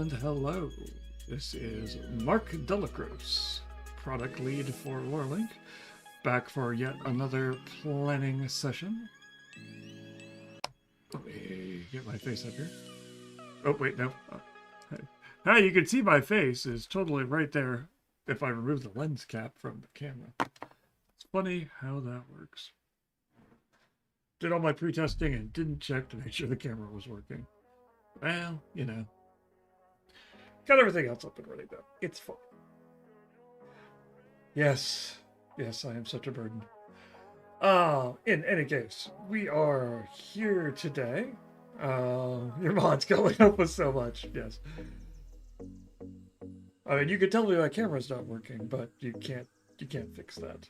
and hello. This is Mark Delacroix, product lead for Lorelink, back for yet another planning session. Let me get my face up here. Oh, wait, no. How you can see my face is totally right there if I remove the lens cap from the camera. It's funny how that works. Did all my pre-testing and didn't check to make sure the camera was working. Well, you know. Got everything else up and running though. It's fun. Yes, I am such a burden. In any case, we are here today. Your mod's going up with so much, yes. I mean, you can tell me my camera's not working, but you can't fix that.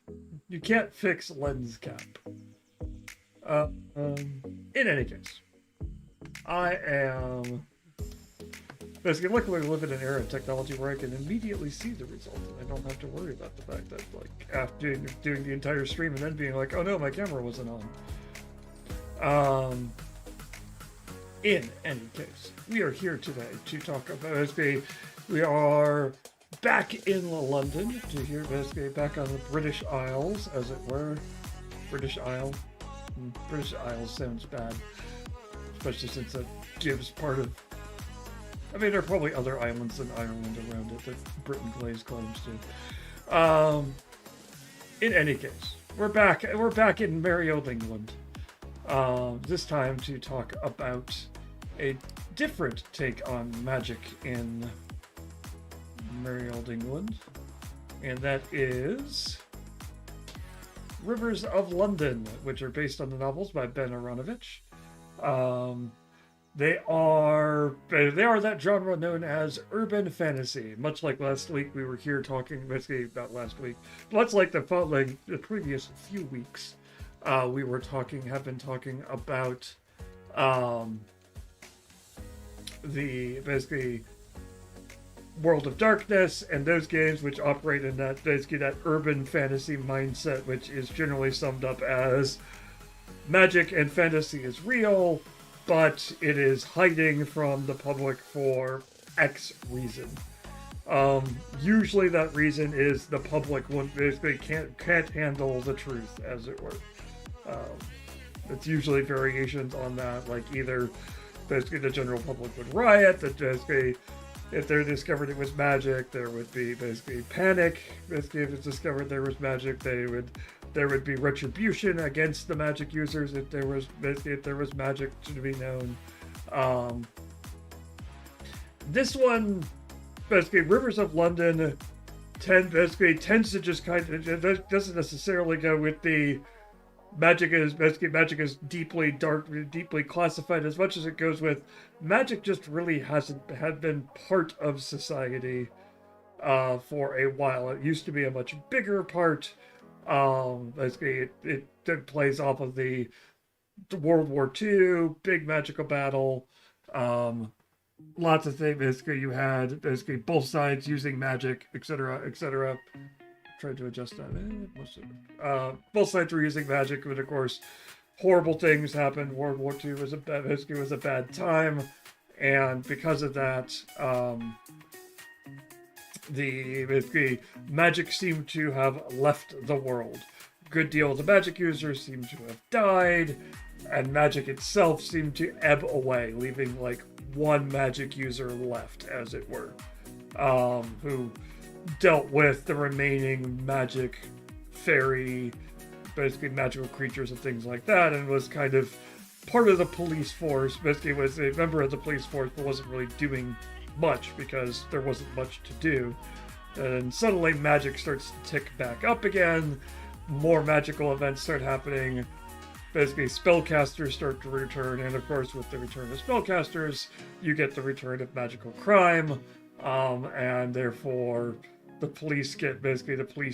You can't fix lens cap. In any case, I am basically luckily live in an era of technology where I can immediately see the result, and I don't have to worry about the fact that, like, after doing the entire stream and then being like, oh no, my camera wasn't on. In any case, we are here today to talk about we are back in London to hear basically back on the British Isles, as it were. British Isle. British Isles sounds bad, especially since that gives part of. I mean, there are probably other islands than Ireland around it that Britain lays claims to. In any case, we're back in merry old England. This time to talk about a different take on magic in merry old England, and that is Rivers of London, which are based on the novels by Ben Aronovich. They are that genre known as urban fantasy. Much like last week, we were here talking basically about last week. Much like the previous few weeks, have been talking about the basically World of Darkness and those games which operate in that basically that urban fantasy mindset, which is generally summed up as magic and fantasy is real, but it is hiding from the public for X reason. Usually that reason is the public basically can't handle the truth, as it were. It's usually variations on that, like either basically the general public would riot, that basically if they discovered it was magic, there would be basically panic. Basically, if it's discovered there was magic, there would be retribution against the magic users if there was magic to be known. This one, basically, Rivers of London tends to just doesn't necessarily go with the magic is deeply dark, deeply classified, as much as it goes with magic just really had been part of society for a while. It used to be a much bigger part. Basically, it plays off of the World War II, big magical battle. Lots of things. Basically, you had both sides using magic, etc., etc. Tried to adjust that. Both sides were using magic, but of course, horrible things happened. World War II was a bad time, and because of that, the magic seemed to have left the world. A good deal of the magic users seemed to have died, and magic itself seemed to ebb away, leaving like one magic user left, as it were, who dealt with the remaining magic, fairy, basically magical creatures and things like that, and was kind of part of the police force. Basically was a member of the police force, but wasn't really doing much because there wasn't much to do. And suddenly magic starts to tick back up again, more magical events start happening, basically spellcasters start to return, and of course with the return of spellcasters, you get the return of magical crime, and therefore the police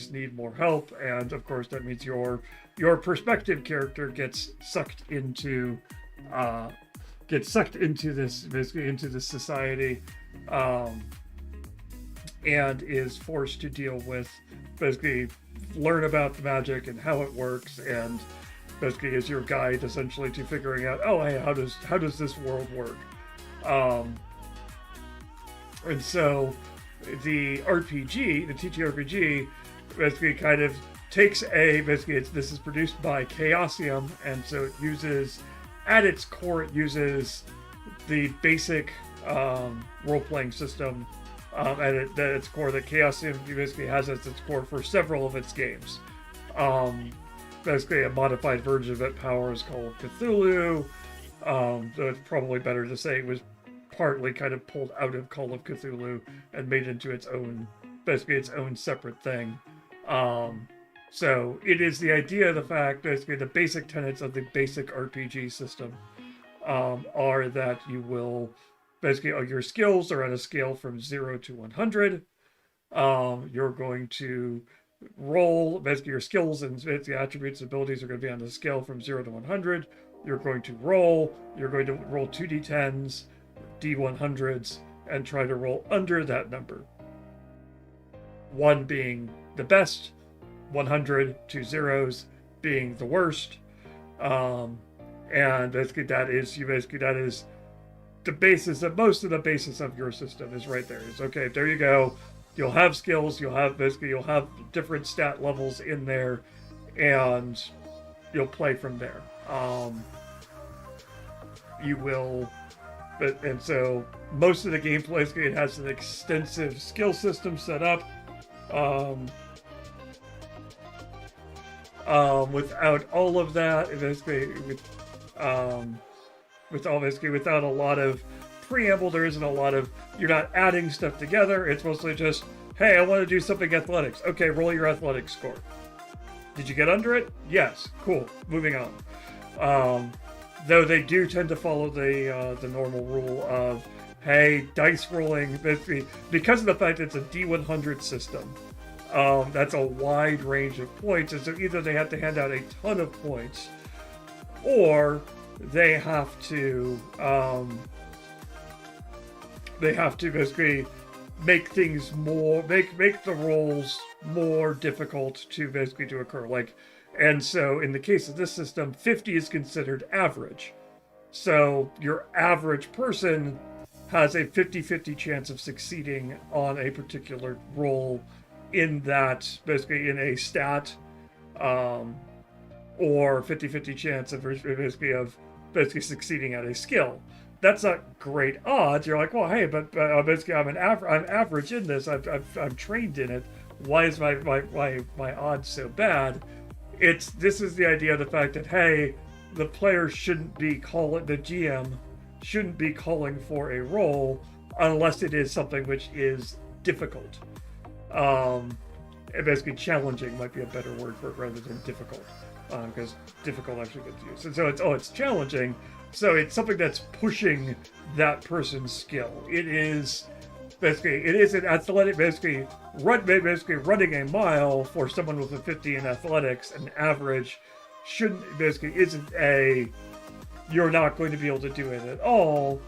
need more help, and of course that means your perspective character gets sucked into this society, and is forced to deal with learn about the magic and how it works, and basically is your guide essentially to figuring out, oh hey, how does this world work. And so the RPG, the TTRPG, basically kind of takes this is produced by Chaosium, and so it uses, at its core, it uses the basic role-playing system at its core that Chaosium basically has as its core for several of its games. Basically, a modified version of it powers called Cthulhu. So it's probably better to say it was partly kind of pulled out of Call of Cthulhu and made into its own, basically its own separate thing. So it is the idea of the fact, basically the basic tenets of the basic RPG system are that you will, basically your skills are on a scale from 0 to 100. You're going to roll, basically your skills and the attributes and abilities are going to be on the scale from 0 to 100. You're going to roll 2d10s, d100s, and try to roll under that number. 1 being the best, 100, 2 zeros being the worst. And basically that is the basis of most of the basis of your system is right there. It's okay, there you go. You'll have skills, you'll have different stat levels in there, and you'll play from there. You will, and so most of the gameplay, it has an extensive skill system set up. Without all of that, basically without a lot of preamble, there isn't a lot of, you're not adding stuff together. It's mostly just, hey, I want to do something athletics. Okay, roll your athletics score. Did you get under it? Yes. Cool. Moving on. Though they do tend to follow the normal rule of, hey, dice rolling, basically, because of the fact that it's a D100 system, that's a wide range of points, and so either they have to hand out a ton of points, or they have to basically make things more, make the rolls more difficult to occur. And so in the case of this system, 50 is considered average. So your average person has a 50-50 chance of succeeding on a particular roll in that, basically in a stat, or 50-50 chance of basically succeeding at a skill. That's not great odds. You're like, well, hey, but basically I'm average in this. I'm trained in it. Why is my odds so bad? This is the idea of the fact that, hey, the player shouldn't be the GM shouldn't be calling for a roll unless it is something which is difficult. Basically challenging might be a better word for it rather than difficult, because difficult actually gets used. And so it's challenging, so it's something that's pushing that person's skill. It is an athletic, basically running a mile for someone with a 50 in athletics, an average isn't a, you're not going to be able to do it at all.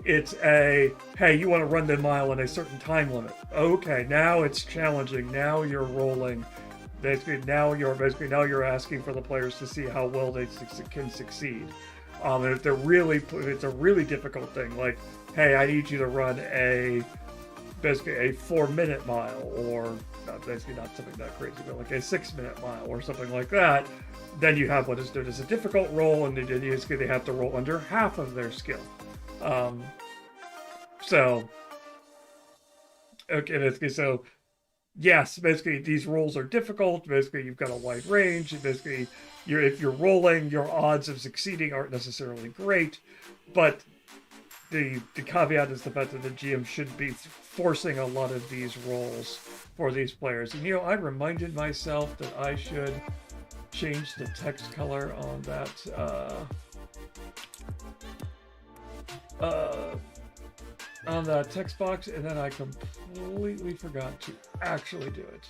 It's a, hey, you want to run the mile in a certain time limit. Okay, now it's challenging. Now you're rolling. Now you're asking for the players to see how well they can succeed. It's a really difficult thing. Like, hey, I need you to run a 4-minute mile, or basically not something that crazy, but like a 6-minute mile or something like that. Then you have what is known as a difficult roll, and they have to roll under half of their skill. So yes, basically these rolls are difficult. Basically, you've got a wide range. Basically, if you're rolling, your odds of succeeding aren't necessarily great, but the caveat is the fact that the GM should be forcing a lot of these rolls for these players. And I reminded myself that I should change the text color on that text box, and then I completely forgot to actually do it.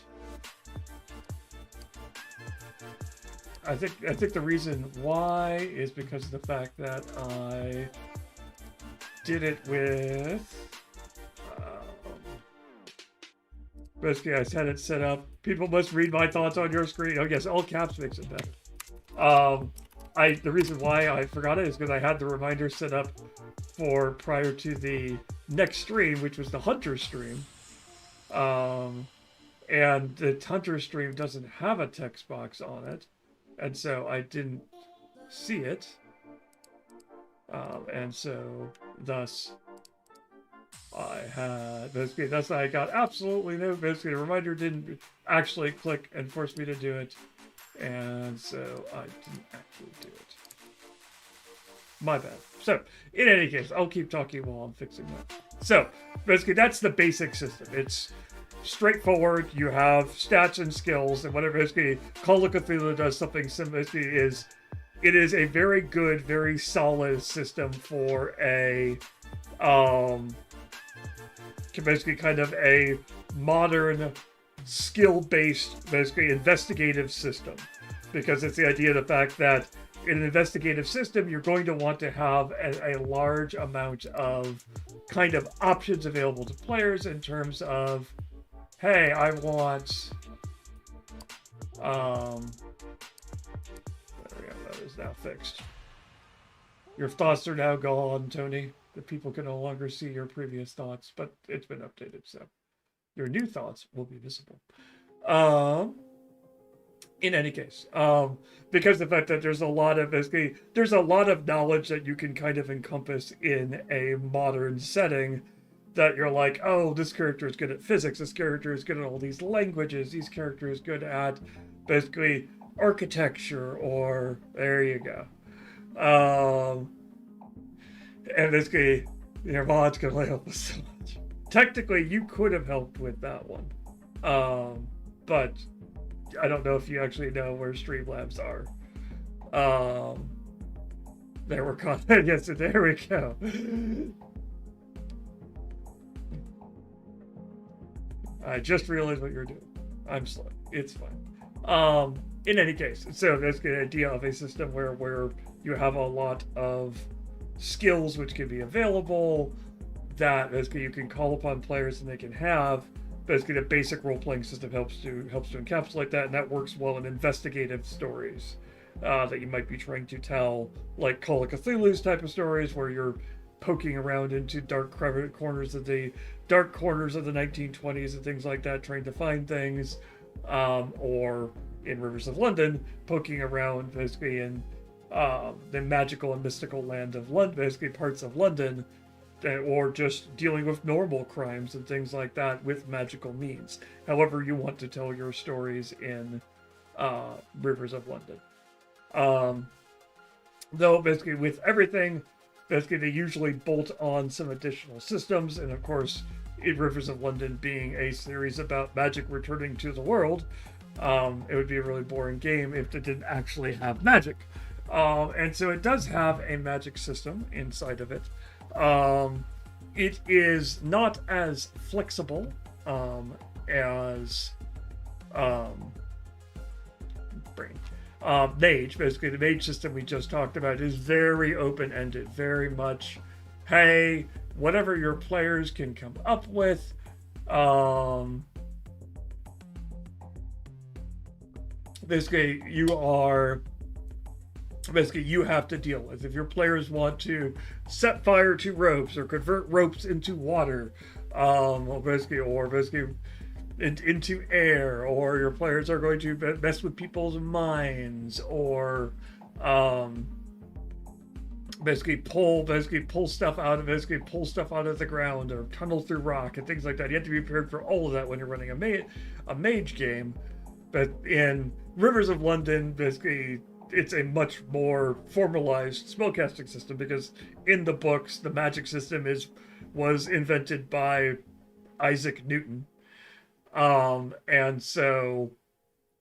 I think the reason why is because of the fact that I did it with basically I had it set up. People must read my thoughts on your screen. Oh yes, all caps makes it better. the reason why I forgot it is because I had the reminder set up for prior to the next stream, which was the Hunter stream. And the Hunter stream doesn't have a text box on it, and so I didn't see it. And so thus I had basically that's I got absolutely no basically the reminder didn't actually click and force me to do it, and so I didn't actually do it. My bad. So in any case, I'll keep talking while I'm fixing that. So basically that's the basic system. It's straightforward. You have stats and skills, and whatever basically Call of Cthulhu does something similar. It is a very good, very solid system for a basically kind of a modern skill-based, basically investigative system, because it's the idea of the fact that in an investigative system, you're going to want to have a large amount of kind of options available to players in terms of, hey, I want, there we go, that is now fixed. Your thoughts are now gone, Tony. The people can no longer see your previous thoughts, but it's been updated, so your new thoughts will be visible. In any case, because of the fact that there's a lot of knowledge that you can kind of encompass in a modern setting, that you're like, oh, this character is good at physics, this character is good at all these languages, these character is good at basically architecture, or there you go. And basically, your mods can help us so much. Technically, you could have helped with that one, but I don't know if you actually know where Streamlabs are. There we're caught. Yes, there we go. I just realized what you're doing. I'm slow. It's fine. In any case, so that's the idea of a system where you have a lot of skills which can be available, that basically you can call upon players and they can have. Basically, the basic role-playing system helps to encapsulate that, and that works well in investigative stories that you might be trying to tell, like Call of Cthulhu's type of stories, where you're poking around into dark corners of the 1920s and things like that, trying to find things, or in Rivers of London, poking around basically in the magical and mystical land of London, basically parts of London, or just dealing with normal crimes and things like that with magical means. However you want to tell your stories in Rivers of London. Though basically with everything, basically they usually bolt on some additional systems, and of course in Rivers of London being a series about magic returning to the world, it would be a really boring game if it didn't actually have magic. And so it does have a magic system inside of it. It is not as flexible as Mage. Basically, the Mage system we just talked about is very open-ended, very much, hey, whatever your players can come up with, basically you have to deal with. If your players want to set fire to ropes or convert ropes into water, into air, or your players are going to mess with people's minds, or pull stuff out of the ground, or tunnel through rock and things like that. You have to be prepared for all of that when you're running a mage game. But in Rivers of London, basically, it's a much more formalized spellcasting system, because in the books, the magic system was invented by Isaac Newton. And so,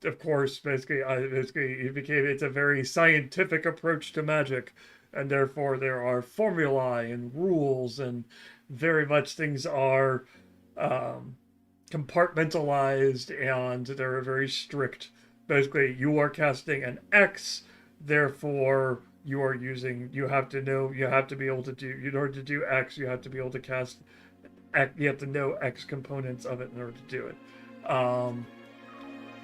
of course, it's a very scientific approach to magic, and therefore there are formulae and rules, and very much things are compartmentalized, and they're very strict. Basically, you are casting an X, therefore in order to do X, you have to be able to cast X, you have to know X components of it in order to do it.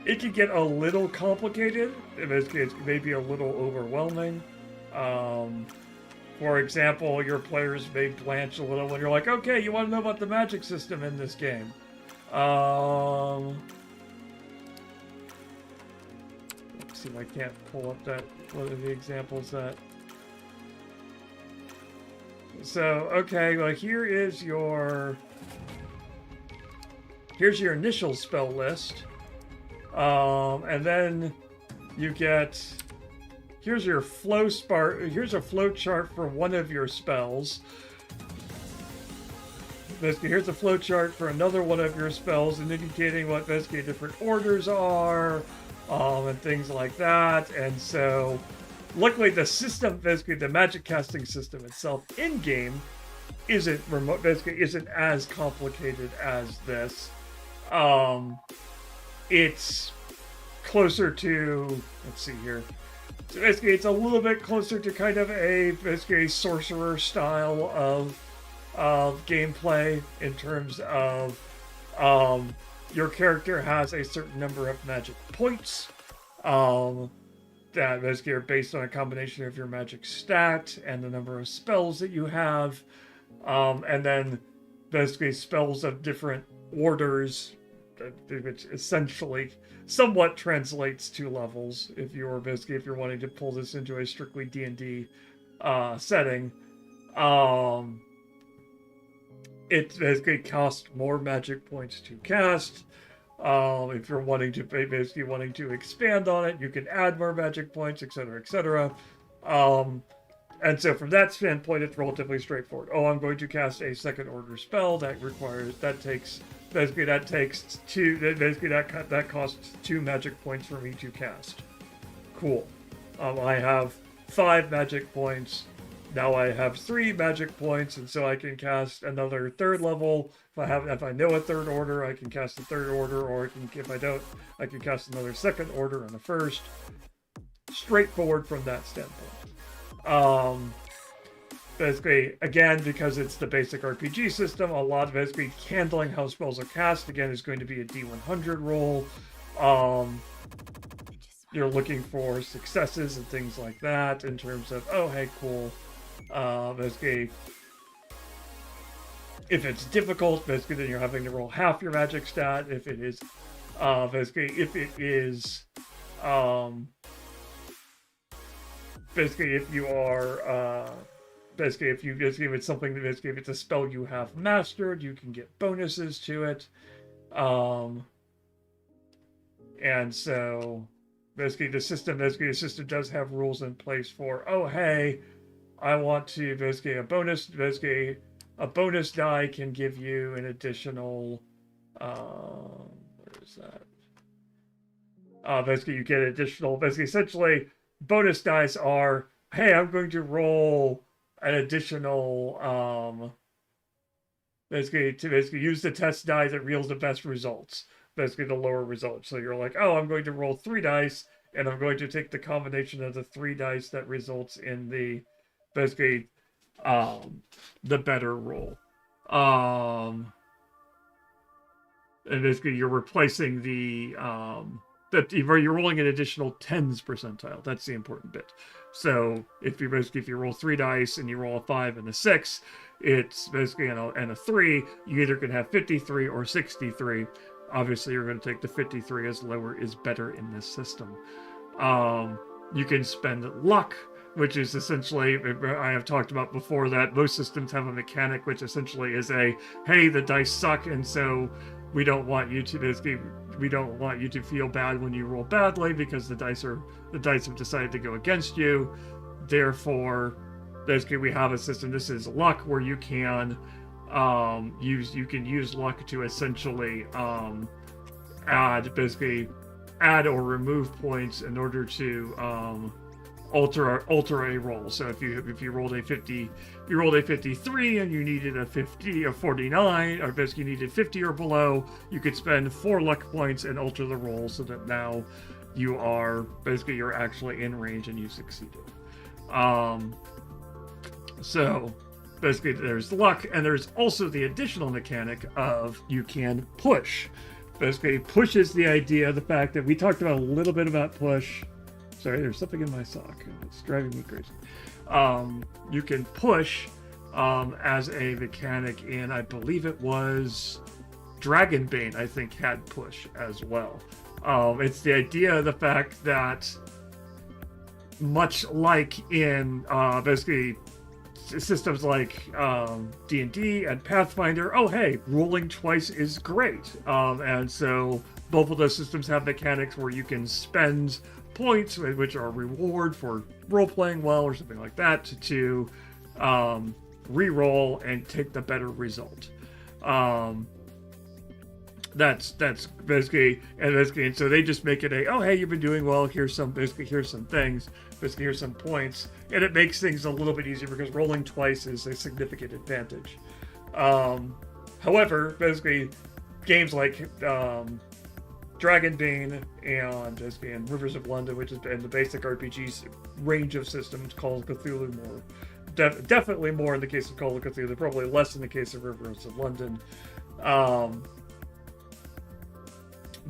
it can get a little complicated. It's maybe a little overwhelming. For example, your players may blanch a little when you're like, okay, you want to know about the magic system in this game. Let's see if I can't pull up that, what are the examples that... So, okay, well, here's your initial spell list. And then you get, here's a flow chart for one of your spells. Basically, here's a flow chart for another one of your spells, and indicating what basically different orders are, and things like that. And so, luckily, the system, basically the magic casting system itself in game, isn't as complicated as this. It's closer to, let's see here. So basically, it's a little bit closer to kind of basically a sorcerer style of gameplay in terms of your character has a certain number of magic points that basically are based on a combination of your magic stat and the number of spells that you have, and then basically spells of different orders, which essentially somewhat translates to levels. If you're wanting to pull this into a strictly D&D setting, it basically costs more magic points to cast. If you're wanting to expand on it, you can add more magic points, etc., etc. And so from that standpoint, it's relatively straightforward. Oh, I'm going to cast a second order spell that costs 2 magic points for me to cast. Cool. I have 5 magic points. Now I have 3 magic points, and so I can cast another third level. If I know a third order, I can cast a third order, or if I don't, I can cast another second order and a first. Straightforward from that standpoint. Basically, again, because it's the basic RPG system, a lot of basically handling how spells are cast, again, is going to be a D100 roll. You're looking for successes and things like that in terms of, oh, hey, cool. Basically, if it's difficult, basically, then you're having to roll half your magic stat. If it is, if it's something that if it's a spell you have mastered, you can get bonuses to it. And so basically the system does have rules in place for, oh, hey, I want to a bonus die can give you an additional, where is that? You get additional, essentially, bonus dice are, hey, I'm going to roll an additional, to use the test die that yields the best results, the lower results. So you're like, oh, I'm going to roll 3 dice, and I'm going to take the combination of the 3 dice that results in the, the better roll. And you're replacing the, you're rolling an additional 10s percentile. That's the important bit. So if you roll 3 dice and you roll a 5 and a 6, it's basically and a 3, you either can have 53 or 63. Obviously, you're going to take the 53 as lower is better in this system. You can spend luck, which is essentially, I have talked about before that most systems have a mechanic which essentially is hey, the dice suck, and so we don't want you to feel bad when you roll badly because the dice have decided to go against you. Therefore, we have a system. This is luck where you can use luck to essentially add or remove points in order to alter a roll. So if you rolled a 53 and you needed a 50 or 49, or basically you needed 50 or below, you could spend 4 luck points and alter the roll so that now you're actually in range and you succeeded. So basically there's luck, and there's also the additional mechanic of you can push basically pushes the idea, the fact that we talked about a little bit about push. Sorry, there's something in my sock. It's driving me crazy. You can push as a mechanic in, I believe it was Dragonbane, I think, had push as well. It's the idea of the fact that, much like in basically systems like D&D and Pathfinder, oh hey, rolling twice is great. And so both of those systems have mechanics where you can spend points, which are reward for role-playing well or something like that, to re-roll and take the better result. That's basically, and so they just make it a, oh hey, you've been doing well, here's some things, basically here's some points, and it makes things a little bit easier because rolling twice is a significant advantage. However, basically games like Dragonbane and Rivers of London, which is in the basic RPG's range of systems, Call of Cthulhu more. Definitely more in the case of Call of Cthulhu, probably less in the case of Rivers of London.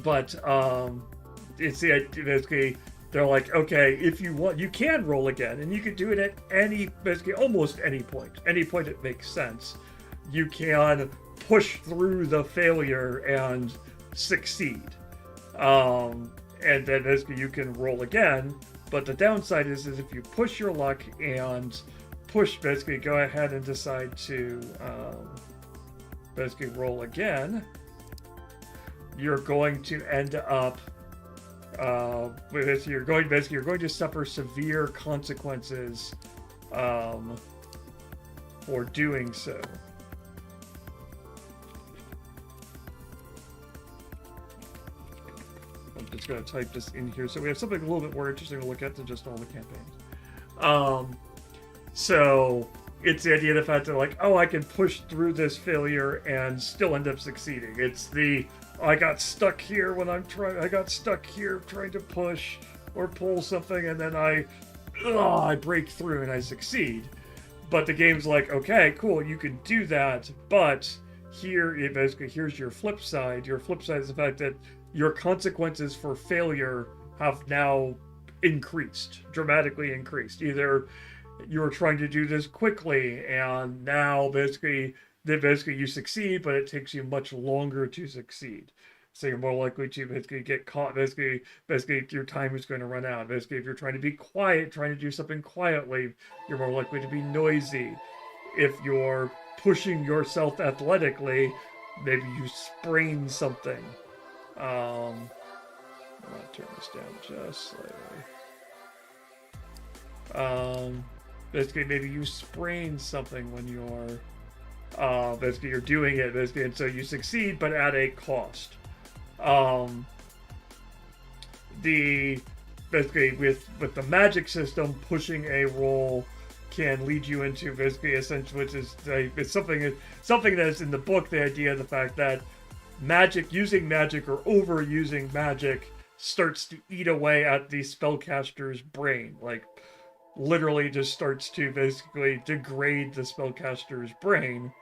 But it's the idea, basically, they're like, okay, if you want, you can roll again, and you can do it at basically almost any point it makes sense. You can push through the failure and succeed. And then basically you can roll again, but the downside is if you push your luck and basically go ahead and decide to basically roll again, you're going to end up you're going to suffer severe consequences for doing so. I'm just going to type this in here so we have something a little bit more interesting to look at than just all the campaigns. So it's the idea of the fact that, like, oh, I can push through this failure and still end up succeeding. It's the, I got stuck here trying to push or pull something, and then I break through and I succeed. But the game's like, okay, cool, you can do that, but here's your flip side. Your flip side is the fact that your consequences for failure have now dramatically increased. Either you're trying to do this quickly, and now basically you succeed, but it takes you much longer to succeed. So you're more likely to basically get caught. Basically your time is going to run out. Basically, if you're trying to be quiet, trying to do something quietly, you're more likely to be noisy. If you're pushing yourself athletically, maybe you sprain something. I'm gonna turn this down just slightly. Basically, maybe you sprain something when you're basically you're doing it, basically, and so you succeed, but at a cost. Basically with the magic system, pushing a roll can lead you into basically essentially, which is it's something that is in the book. The idea of the fact that using magic or overusing magic starts to eat away at the spellcaster's brain, like literally just starts to basically degrade the spellcaster's brain.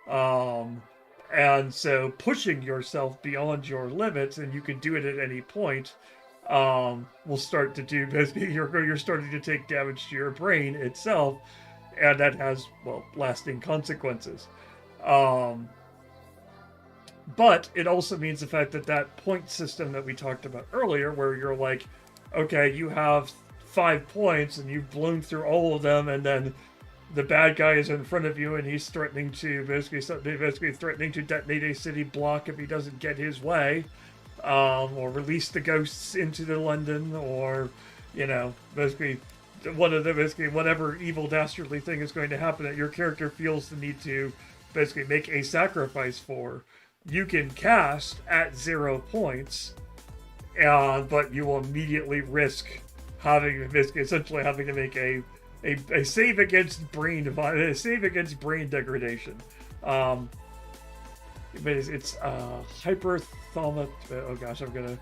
And so pushing yourself beyond your limits, and you can do it at any point, will start to do basically you're starting to take damage to your brain itself, and that has, well, lasting consequences. But it also means the fact that point system that we talked about earlier, where you're like, okay, you have 5 points and you've blown through all of them, and then the bad guy is in front of you and he's threatening to threatening to detonate a city block if he doesn't get his way, or release the ghosts into the London, or basically whatever evil dastardly thing is going to happen that your character feels the need to basically make a sacrifice for. You can cast at 0 points, but you will immediately risk essentially having to make a save against brain degradation. But it's hyperthalamus. Oh gosh, I'm gonna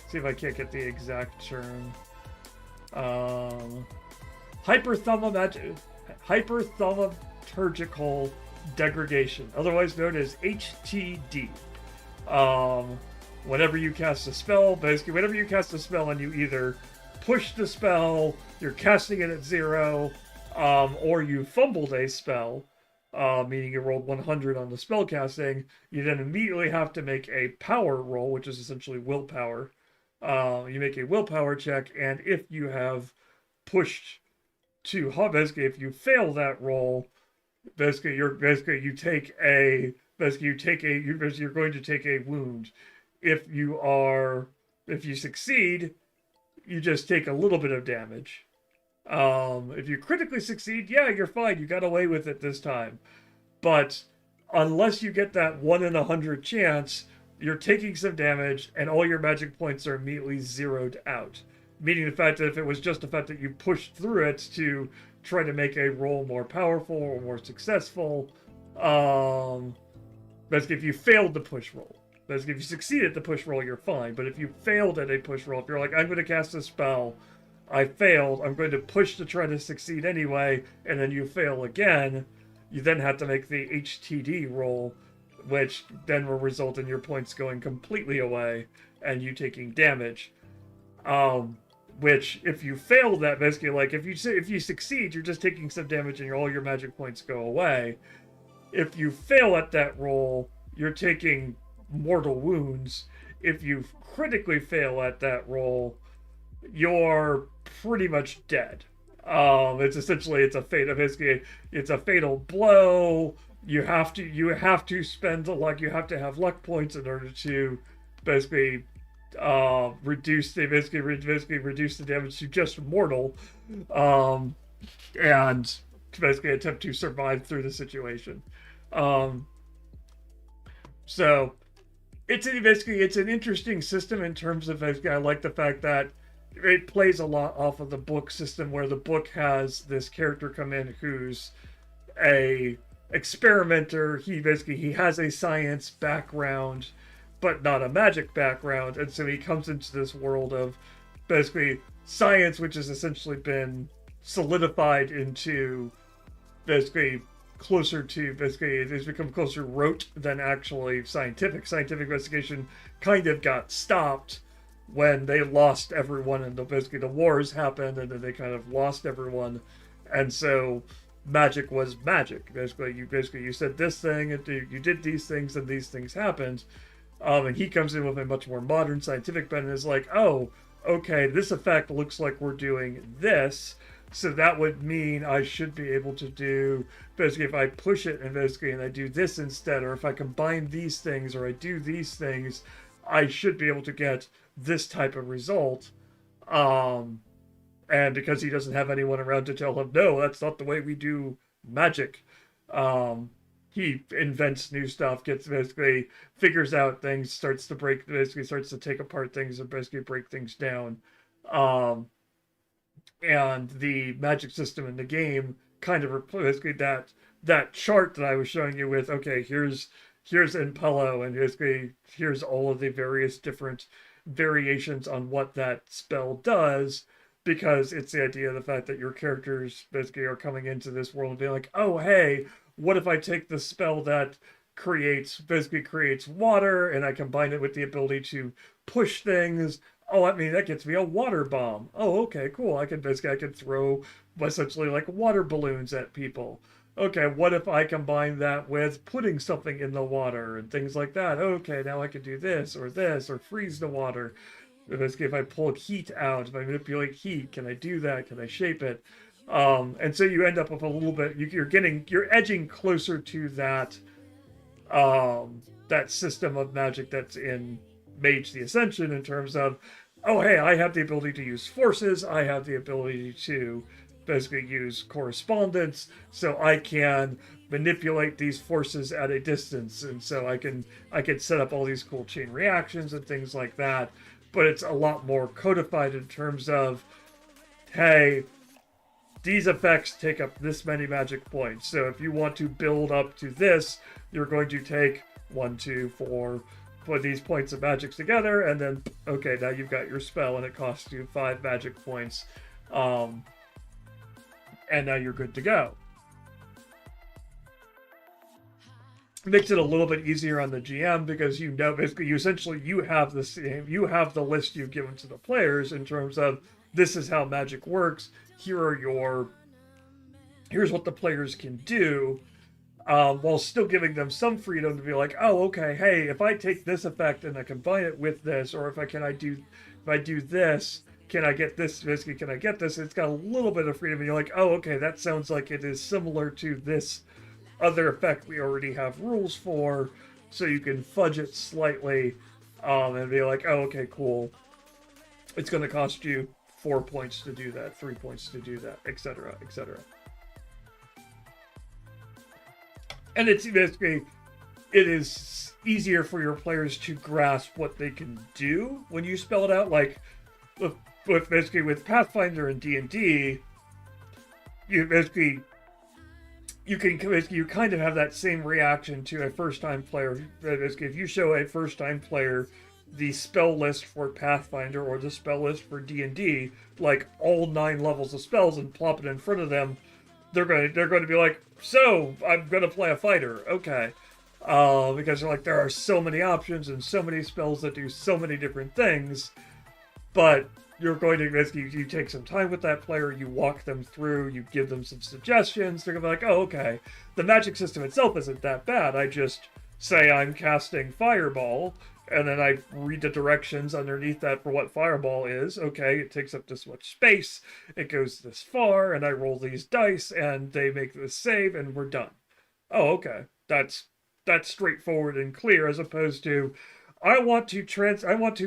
see if I can't get the exact term. Hyperthaumaturgical degradation, otherwise known as HTD. whenever you cast a spell, basically whenever you cast a spell and you either push the spell, you're casting it at 0, or you fumbled a spell, meaning you rolled 100 on the spell casting, you then immediately have to make a power roll, which is essentially willpower. You make a willpower check, and if you have pushed too hard, basically if you fail that roll, basically you're going to take a wound. If you succeed, you just take a little bit of damage. If you critically succeed, yeah, you're fine. You got away with it this time. But unless you get that 1 in 100 chance, you're taking some damage, and all your magic points are immediately zeroed out. Meaning the fact that if it was just the fact that you pushed through it to try to make a roll more powerful or more successful, basically if you failed the push roll. Basically if you succeeded at the push roll, you're fine. But if you failed at a push roll, if you're like, I'm going to cast a spell, I failed, I'm going to push to try to succeed anyway, and then you fail again, you then have to make the HTD roll, which then will result in your points going completely away and you taking damage. Which, if you fail that, basically, like, if you succeed, you're just taking some damage and all your magic points go away. If you fail at that roll, you're taking mortal wounds. If you critically fail at that roll, you're pretty much dead. It's essentially it's a fatal blow. You have to spend luck. You have to have luck points in order to basically reduce the damage to just mortal, and basically attempt to survive through the situation. So it's an interesting system in terms of basically I like the fact that it plays a lot off of the book system, where the book has this character come in who's a experimenter. He has a science background, but not a magic background, and so he comes into this world of basically science, which has essentially been solidified into basically it has become closer rote than actually scientific. Scientific investigation kind of got stopped when they lost everyone, and the wars happened, and then they kind of lost everyone, and so magic was magic. You said this thing, and you did these things, and these things happened. And he comes in with a much more modern scientific bent and is like, oh, okay, this effect looks like we're doing this, so that would mean I should be able to do, basically if I push it and I do this instead, or if I combine these things, or I do these things, I should be able to get this type of result. And because he doesn't have anyone around to tell him, no, that's not the way we do magic, he invents new stuff, figures out things, starts to take apart things and basically break things down. And the magic system in the game kind of basically that chart that I was showing you with, okay, here's Impello, and here's all of the various different variations on what that spell does, because it's the idea of the fact that your characters basically are coming into this world and being like, oh, hey, what if I take the spell that creates water and I combine it with the ability to push things? Oh, I mean, that gets me a water bomb. Oh, okay, cool. I can throw essentially like water balloons at people. Okay, what if I combine that with putting something in the water and things like that? Okay, now I can do this, or freeze the water. Basically, if I pull heat out, if I manipulate heat, can I do that? Can I shape it? And so you end up with a little bit, you're edging closer to that, that system of magic that's in Mage the Ascension, in terms of, oh, hey, I have the ability to use forces, I have the ability to basically use correspondence, so I can manipulate these forces at a distance, and so I can set up all these cool chain reactions and things like that. But it's a lot more codified in terms of, hey, these effects take up this many magic points. So if you want to build up to this, you're going to take 1, 2, 4, put these points of magics together, and then, okay, now you've got your spell, and it costs you 5 magic points. And now you're good to go. makes it a little bit easier on the GM because basically you have the list you've given to the players in terms of this is how magic works. Here's what the players can do, while still giving them some freedom to be like, oh, okay, hey, if I take this effect and I combine it with this, or if I do this, can I get this? Basically, can I get this? It's got a little bit of freedom, and you're like, oh, okay, that sounds like it is similar to this other effect we already have rules for, so you can fudge it slightly, and be like, oh, okay, cool. It's going to cost you 4 points to do that, 3 points to do that, etc., etc. And it is easier for your players to grasp what they can do when you spell it out. Like with Pathfinder and D&D, you kind of have that same reaction to a first-time player. Basically, if you show a first-time player the spell list for Pathfinder or the spell list for D&D, like all 9 levels of spells, and plop it in front of them, they're going to be like, so I'm going to play a fighter, okay? Because they're like, there are so many options and so many spells that do so many different things, but you're going to basically, you take some time with that player, you walk them through, you give them some suggestions, they're going to be like, oh, okay, the magic system itself isn't that bad, I just say I'm casting Fireball, and then I read the directions underneath that for what Fireball is. Okay, it takes up this much space, it goes this far, and I roll these dice, and they make this save, and we're done. Oh, okay, that's straightforward and clear, as opposed to, I want to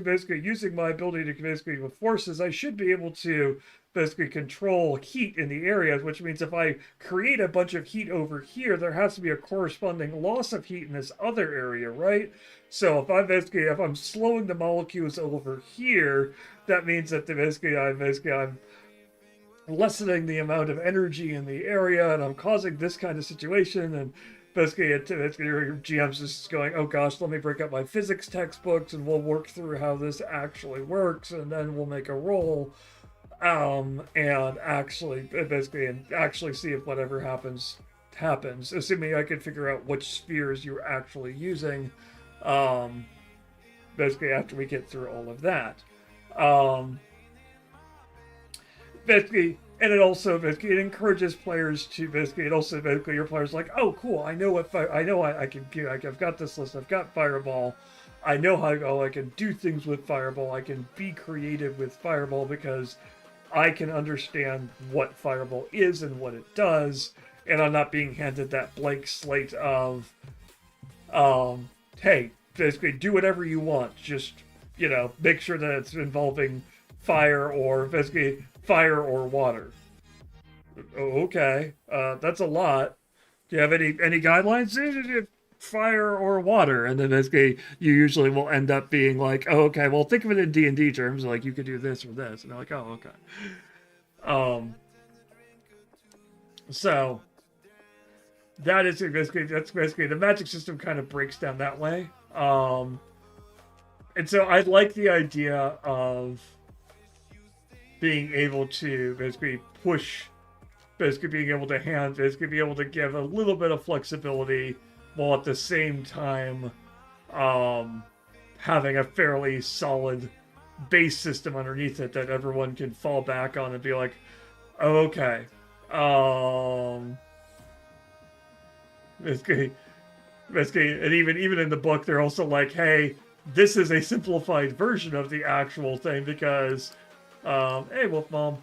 basically, using my ability to basically with forces, I should be able to basically control heat in the areas, which means if I create a bunch of heat over here, there has to be a corresponding loss of heat in this other area, right? So if I'm slowing the molecules over here, that means that I'm lessening the amount of energy in the area, and I'm causing this kind of situation, and basically your GM's just going, oh gosh, let me break up my physics textbooks and we'll work through how this actually works, and then we'll make a roll, and actually see if whatever happens, assuming I can figure out which spheres you're actually using, basically after we get through all of that. And it encourages players to your players like, oh cool, I know I can do. I've got this list. I've got Fireball. I know how I can do things with Fireball. I can be creative with Fireball because I can understand what Fireball is and what it does, and I'm not being handed that blank slate of, hey, basically do whatever you want. Just make sure that it's involving fire or water. Okay, that's a lot. Do you have any guidelines? Fire or water? And then basically you usually will end up being like, oh, okay, well think of it in D&D terms, like you could do this or this, and they're like, oh, okay. So that's basically the magic system kind of breaks down that way. And so I like the idea of being able to basically being able to give a little bit of flexibility while at the same time having a fairly solid base system underneath it that everyone can fall back on and be like, oh, okay. Basically, and even in the book, they're also like, hey, this is a simplified version of the actual thing because, hey, Wolf Mom,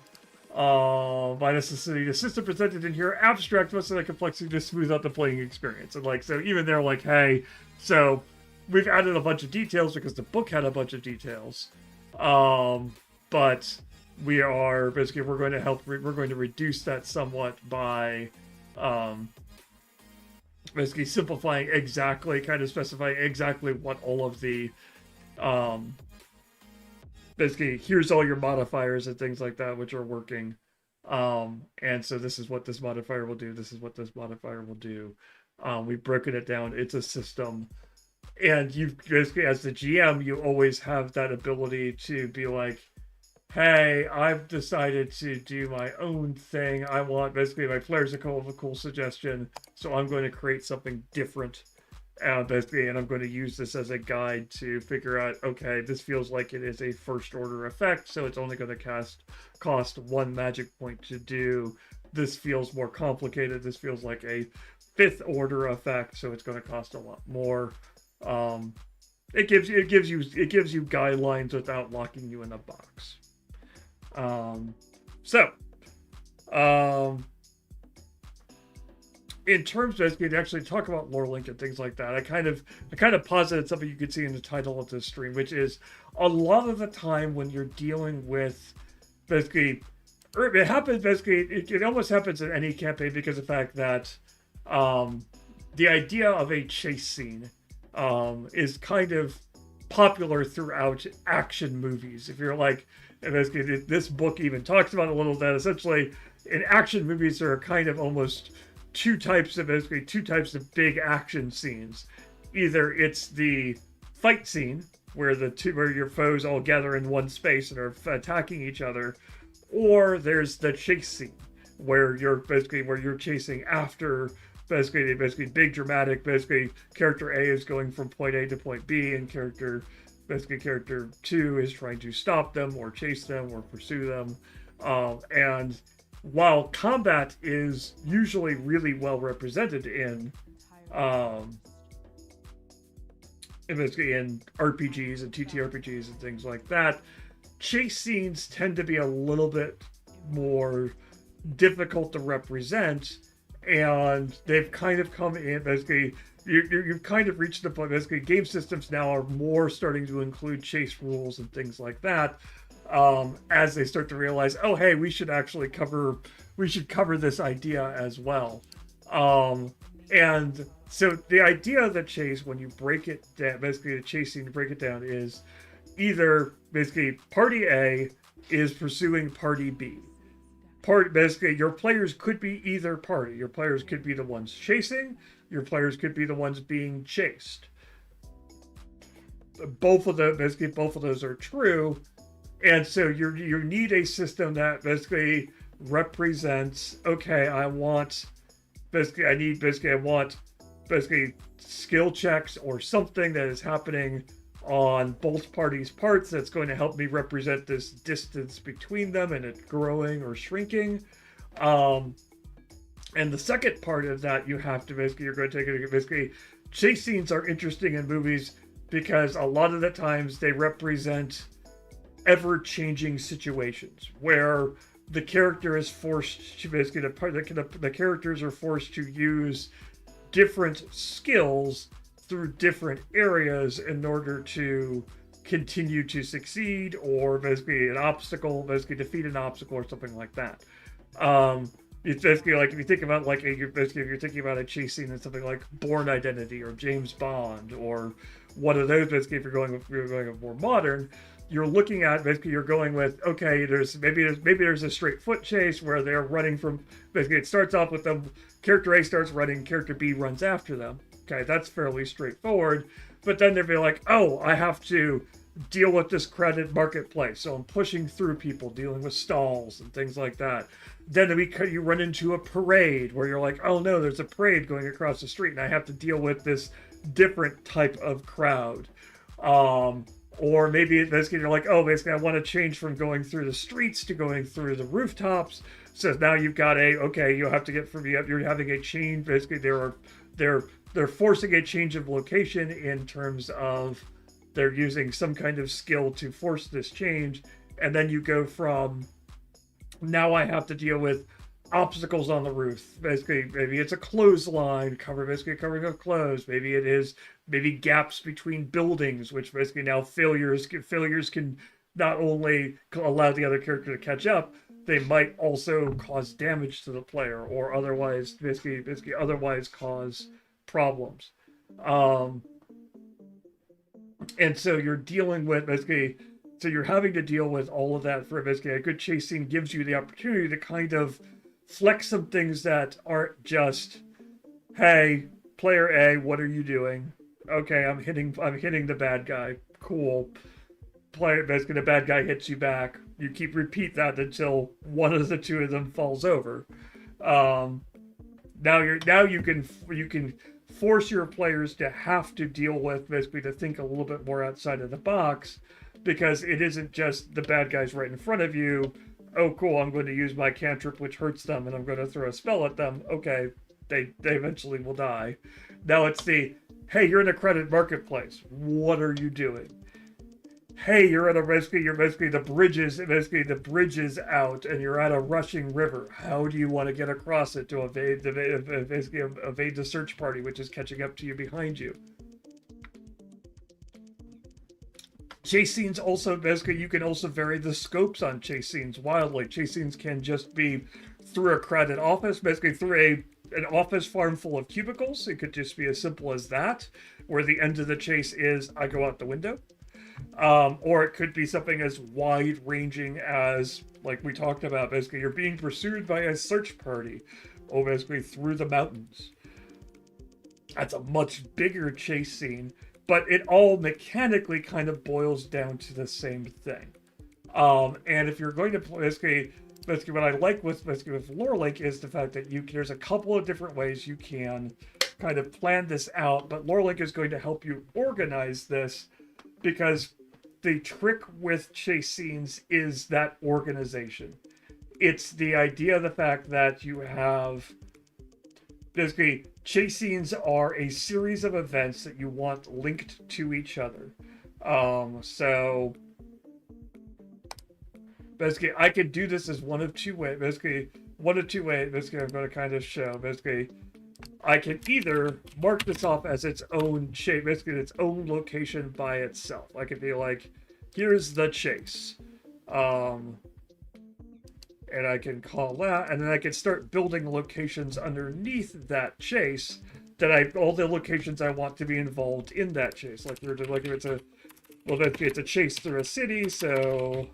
by necessity, the system presented in here abstract most of the complexity to smooth out the playing experience. And so even they're like, hey, so we've added a bunch of details because the book had a bunch of details, but we're going to reduce that somewhat by basically simplifying specifying exactly what all of the basically here's all your modifiers and things like that which are working, and so this is what this modifier will do, this is what this modifier will do. We've broken it down, it's a system, and you basically, as the GM, you always have that ability to be like, hey, I've decided to do my own thing. I want, basically, my players to come up with a cool suggestion, so I'm going to create something different basically, and I'm going to use this as a guide to figure out, okay, this feels like it is a first order effect, so it's only going to cost 1 magic point to do. This feels more complicated. This feels like a 5th order effect, so it's going to cost a lot more. It gives you guidelines without locking you in a box. In terms of to actually talk about lore link and things like that, I kind of posited something you could see in the title of this stream, which is a lot of the time when you're dealing with basically, it happens basically, it almost happens in any campaign because of the fact that the idea of a chase scene is kind of popular throughout action movies. If you're like, basically this book even talks about a little that essentially in action movies there are kind of almost two types of big action scenes. Either it's the fight scene where your foes all gather in one space and are attacking each other, or there's the chase scene where you're chasing after basically big dramatic, character A is going from point A to point B and character 2 is trying to stop them or chase them or pursue them, and while combat is usually really well represented in RPGs and TTRPGs and things like that, chase scenes tend to be a little bit more difficult to represent, and they've kind of come in basically. You've kind of reached the point. Basically, game systems now are more starting to include chase rules and things like that, as they start to realize, oh, hey, we should cover this idea as well. And so the idea of the chase, when you break it down, basically the chasing, to break it down, is either basically party A is pursuing party B. Basically, your players could be either party. Your players could be the ones chasing. Your players could be the ones being chased. Both of those are true, and so you need a system that basically represents. Okay, I want skill checks or something that is happening on both parties' parts that's going to help me represent this distance between them and it growing or shrinking. And the second part of that, you're going to take it. Chase scenes are interesting in movies because a lot of the times they represent ever-changing situations where the character is forced to the characters are forced to use different skills through different areas in order to continue to succeed, or defeat an obstacle or something like that. It's basically like if you think about if you're thinking about a chase scene in something like Bourne Identity or James Bond or one of those, basically if you're going with more modern, you're looking at you're going with, okay, there's a straight foot chase where they're running from it starts off with them, character A starts running, character B runs after them. Okay, that's fairly straightforward. But then they'd be like, oh, I have to deal with this crowded marketplace, so I'm pushing through people, dealing with stalls and things like that. Then you run into a parade where you're like, oh no, there's a parade going across the street and I have to deal with this different type of crowd. Or maybe you're like, oh, I want to change from going through the streets to going through the rooftops. So now you've got you have to get you're having a change. Basically, they're forcing a change of location in terms of they're using some kind of skill to force this change. And then you go from, now I have to deal with obstacles on the roof. Basically, maybe it's a clothesline covering up clothes. Maybe it is gaps between buildings, which basically now failures can not only allow the other character to catch up, they might also cause damage to the player or otherwise otherwise cause problems. And so you're dealing with so you're having to deal with all of that. For a good chase scene gives you the opportunity to kind of flex some things that aren't just, hey, player A, what are you doing? Okay, I'm hitting the bad guy. Cool. The bad guy hits you back. You repeat that until one of the two of them falls over. Now you can force your players to have to deal with, basically to think a little bit more outside of the box, because it isn't just the bad guys right in front of you. Oh, cool, I'm going to use my cantrip, which hurts them, and I'm going to throw a spell at them. Okay, they eventually will die. Now it's the, hey, you're in a crowded marketplace. What are you doing? Hey, you're basically the bridges out, and you're at a rushing river. How do you want to get across it to evade the search party, which is catching up to you behind you? Chase scenes also, basically, you can also vary the scopes on chase scenes wildly. Chase scenes can just be through a crowded office, basically through an office farm full of cubicles. It could just be as simple as that, where the end of the chase is, I go out the window. Or it could be something as wide-ranging as, like we talked about, basically you're being pursued by a search party, or basically through the mountains. That's a much bigger chase scene, but it all mechanically kind of boils down to the same thing. And if you're going to basically what I like with Lore Link is the fact that there's a couple of different ways you can kind of plan this out, but Lore Link is going to help you organize this, because the trick with chase scenes is that organization. It's the idea of the fact that you have, basically, chase scenes are a series of events that you want linked to each other. So basically, I could do this as one of two ways. Basically, I'm going to kind of show. Basically, I can either mark this off as its own shape, basically its own location by itself. I could be like, here's the chase. And I can call that, and then I can start building locations underneath that chase all the locations I want to be involved in that chase. Like it's a chase through a city, so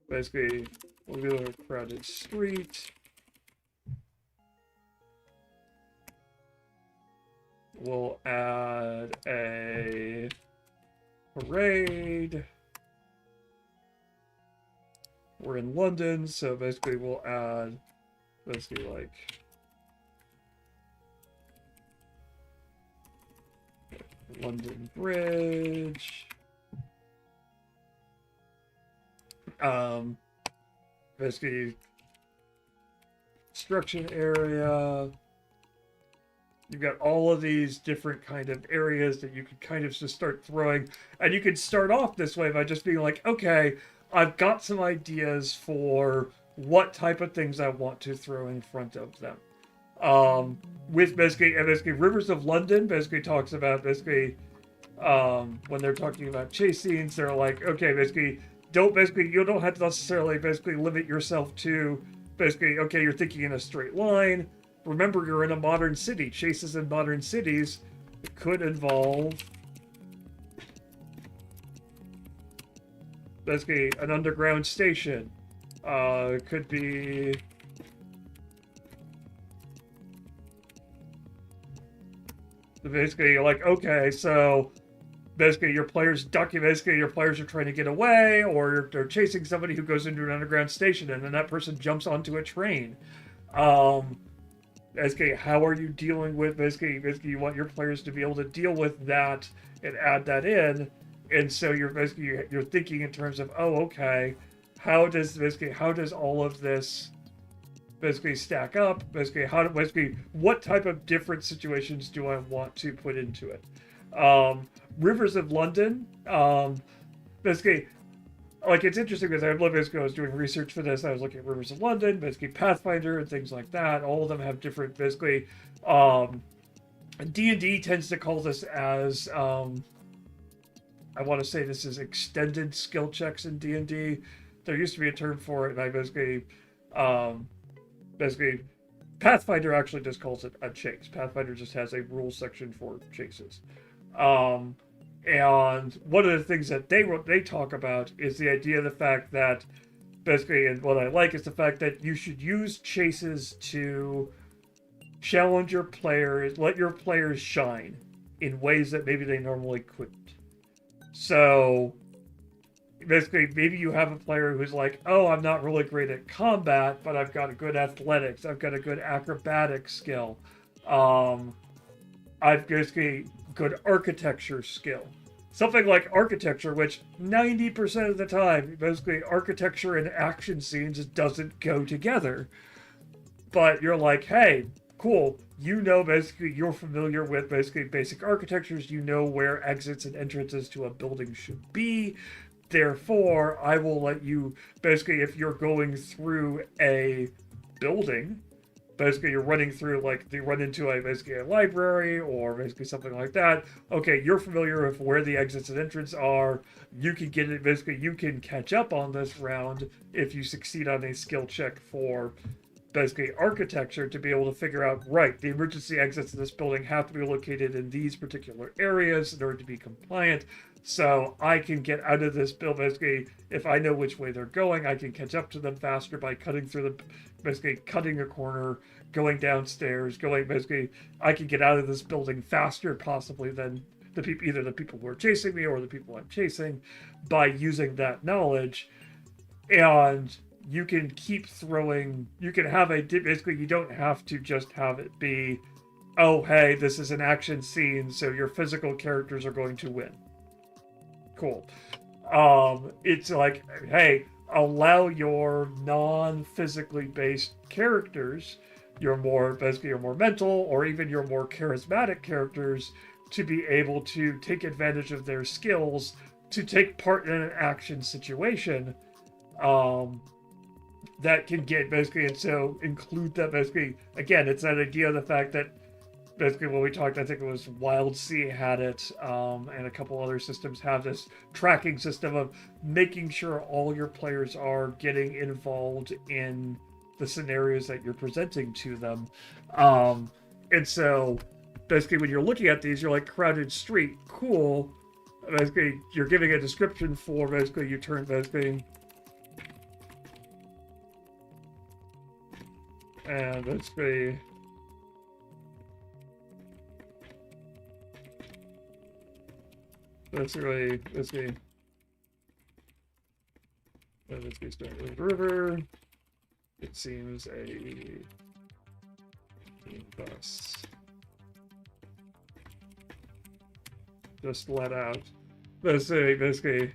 basically we'll do a crowded street. We'll add a parade. We're in London, so basically we'll add, basically like, London Bridge. Basically, construction area. You've got all of these different kind of areas that you can kind of just start throwing. And you can start off this way by just being like, okay, I've got some ideas for what type of things I want to throw in front of them. With basically Rivers of London basically talks about when they're talking about chase scenes, they're like, okay, you don't have to necessarily limit yourself to okay, you're thinking in a straight line. Remember, you're in a modern city. Chases in modern cities could involve an underground station. It could be like, okay, so your players your players are trying to get away, or they're chasing somebody who goes into an underground station, and then that person jumps onto a train. How are you dealing with you want your players to be able to deal with that and add that in, and so you're thinking in terms of, oh, okay, how does all of this stack up? What type of different situations do I want to put into it? Rivers of London, like, it's interesting because I was doing research for this. I was looking at Rivers of London, Pathfinder, and things like that. All of them have different, D&D tends to call this as, I want to say this is extended skill checks in D&D. There used to be a term for it, and I Pathfinder actually just calls it a chase. Pathfinder just has a rules section for chases. And one of the things that they talk about is the idea of the fact that and what I like is the fact that you should use chases to challenge your players, let your players shine in ways that maybe they normally couldn't. So maybe you have a player who's like, oh, I'm not really great at combat, but I've got a good athletics, I've got a good acrobatic skill. I've basically good architecture skill. Something like architecture, which 90% of the time, basically architecture and action scenes doesn't go together. But you're like, hey, cool, you know, basically you're familiar with basically basic architectures, you know where exits and entrances to a building should be. Therefore, I will let you, basically, if you're going through a building, basically you're running through, like, you run into basically a library or basically something like that. Okay, you're familiar with where the exits and entrances are. You can get it, basically you can catch up on this round if you succeed on a skill check for basically architecture to be able to figure out, right, the emergency exits of this building have to be located in these particular areas in order to be compliant. So I can get out of this building, basically, if I know which way they're going, I can catch up to them faster by cutting through the, basically cutting a corner, going downstairs, basically, I can get out of this building faster possibly than the people, either the people who are chasing me or the people I'm chasing, by using that knowledge. And you can keep throwing, you can have basically you don't have to just have it be, oh hey, this is an action scene, so your physical characters are going to win. Cool. It's like, hey, allow your non-physically based characters, your more mental or even your more charismatic characters, to be able to take advantage of their skills to take part in an action situation. That can get basically, and so include that basically, again, it's that idea of the fact that basically when we talked, I think it was Wild Sea had it, and a couple other systems have this tracking system of making sure all your players are getting involved in the scenarios that you're presenting to them. And so basically when you're looking at these, you're like, crowded street, cool. Basically, you're giving a description for, basically, you turn basically, and basically, basically start with the river. It seems a bus just let out. Basically.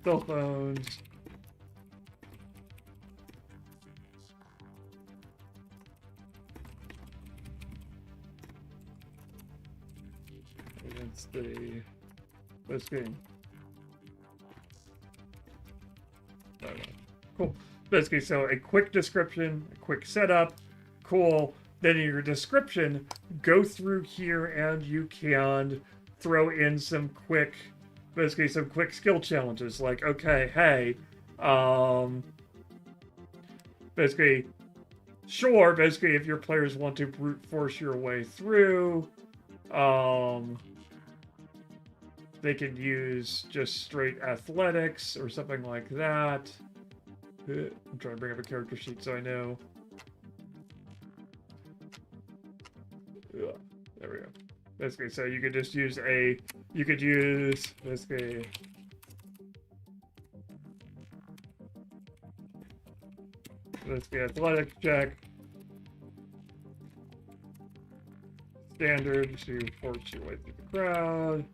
Cell phones. Against this game. Cool. Basically, so a quick description, a quick setup, cool. Then in your description, go through here and you can throw in some quick, basically some quick skill challenges. Like, okay, hey, basically, sure, basically if your players want to brute force your way through, they can use just straight athletics or something like that. I'm trying to bring up a character sheet so I know. Ugh, there we go. Basically, so you could just use basically, athletic check. Standard to force your way through the crowd.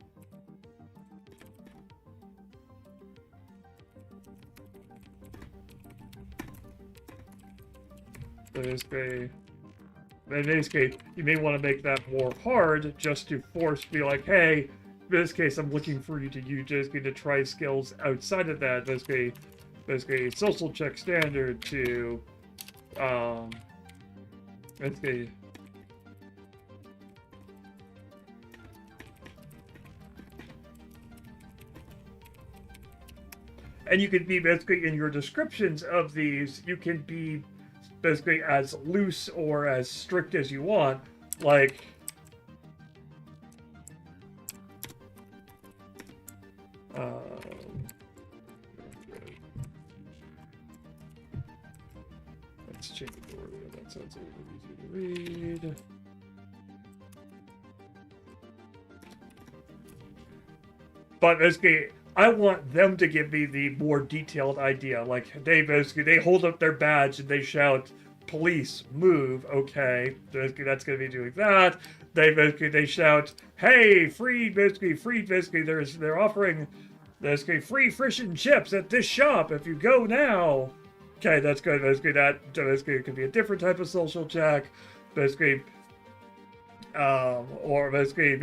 Basically, in this case, you may want to make that more hard just to force, be like, hey, in this case, I'm looking for you to use basically to try skills outside of that. Basically, social check standard to, basically, and you could be basically in your descriptions of these, you can be basically as loose or as strict as you want, like let's change the word. That sounds a little easy to read. But basically, I want them to give me the more detailed idea. Like they hold up their badge and they shout, "Police, move!" Okay, that's going to be doing that. They shout, "Hey, free!" They're offering free fish and chips at this shop if you go now. Okay, that's good. It could be a different type of social check. Basically, or basically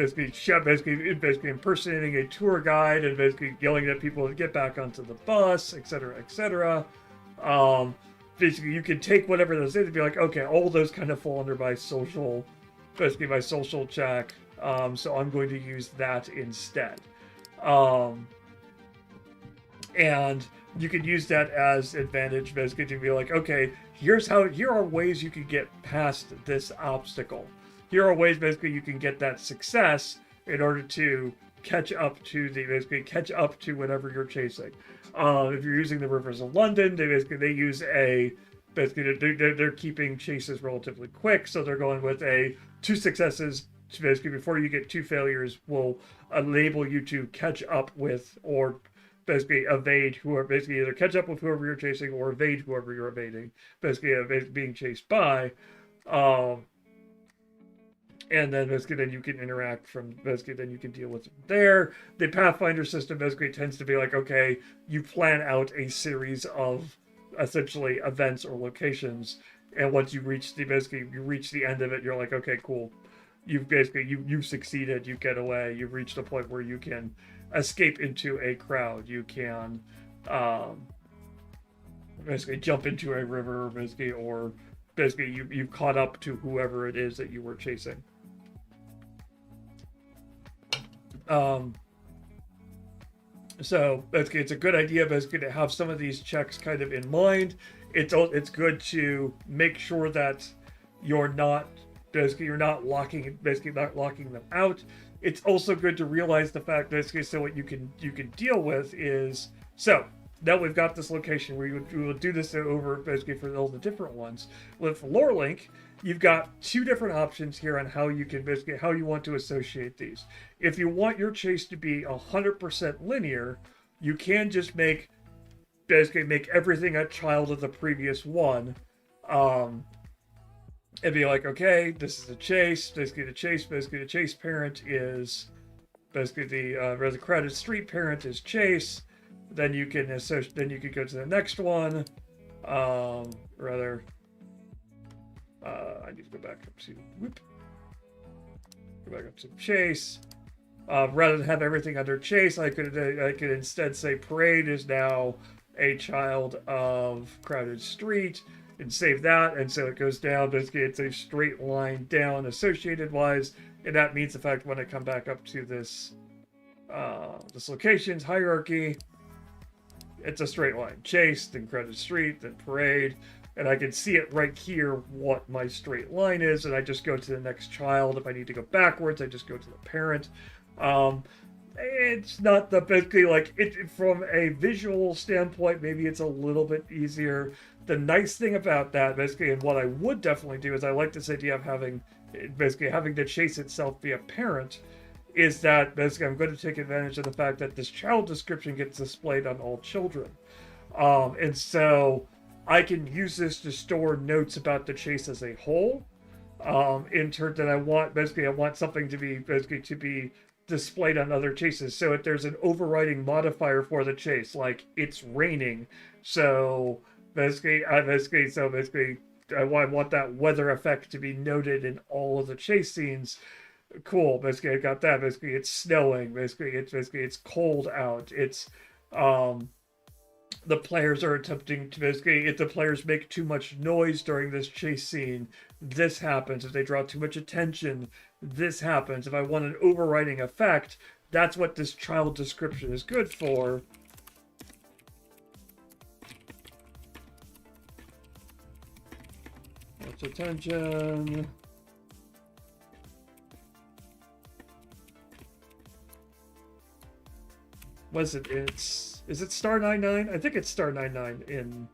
impersonating a tour guide and basically yelling at people to get back onto the bus, etc., etc. Basically, you can take whatever those is and be like, okay, all those kind of fall under my social check. So I'm going to use that instead. And you can use that as advantage, basically, to be like, okay, here are ways you can get past this obstacle. Here are ways, basically, you can get that success in order to catch up to whatever you're chasing. If you're using the Rivers of London, they use they're keeping chases relatively quick, so they're going with 2 successes. Basically, before you get 2 failures, will enable you to catch up with or basically evade either catch up with whoever you're chasing or evade whoever you're evading, being chased by. And then then you can interact then you can deal with it there. The Pathfinder system basically tends to be like, okay, you plan out a series of essentially events or locations, and once you reach the end of it, you're like, okay, cool. You've succeeded, you get away, you've reached a point where you can escape into a crowd, you can jump into a river, or you've caught up to whoever it is that you were chasing. So it's a good idea to have some of these checks kind of in mind. It's good to make sure that you're not locking them out. It's also good to realize the fact that so what you can deal with is, so now we've got this location where we will do this over for all the different ones. With Lorelink, you've got 2 different options here on how you can how you want to associate these. If you want your chase to be 100% linear, you can just make everything a child of the previous one. And be like, okay, this is a chase. The chase parent is the crowded street parent is Chase. Then you can go to the next one. I need to go back up to Chase. Rather than have everything under Chase, I could instead say Parade is now a child of Crowded Street, and save that, and so it goes down. Basically, it's a straight line down associated wise, and that means the fact when I come back up to this locations hierarchy, it's a straight line. Chase, then Crowded Street, then Parade, and I can see it right here what my straight line is, and I just go to the next child. If I need to go backwards, I just go to the parent. It's not the basically like it from a visual standpoint, maybe it's a little bit easier. The nice thing about that, basically, and what I would definitely do is I like this idea of having the chase itself be a parent, is that basically I'm going to take advantage of the fact that this child description gets displayed on all children. And so I can use this to store notes about the chase as a whole. In turn that I want something to be displayed on other chases. So if there's an overriding modifier for the chase, like it's raining, so I want that weather effect to be noted in all of the chase scenes. Cool. Basically, I got that. Basically, it's snowing. It's cold out. It's the players are attempting to if the players make too much noise during this chase scene, this happens. If they draw too much attention, this happens. If I want an overriding effect, that's what this child description is good for. Much attention. Is it star 99? I think it's star 99 in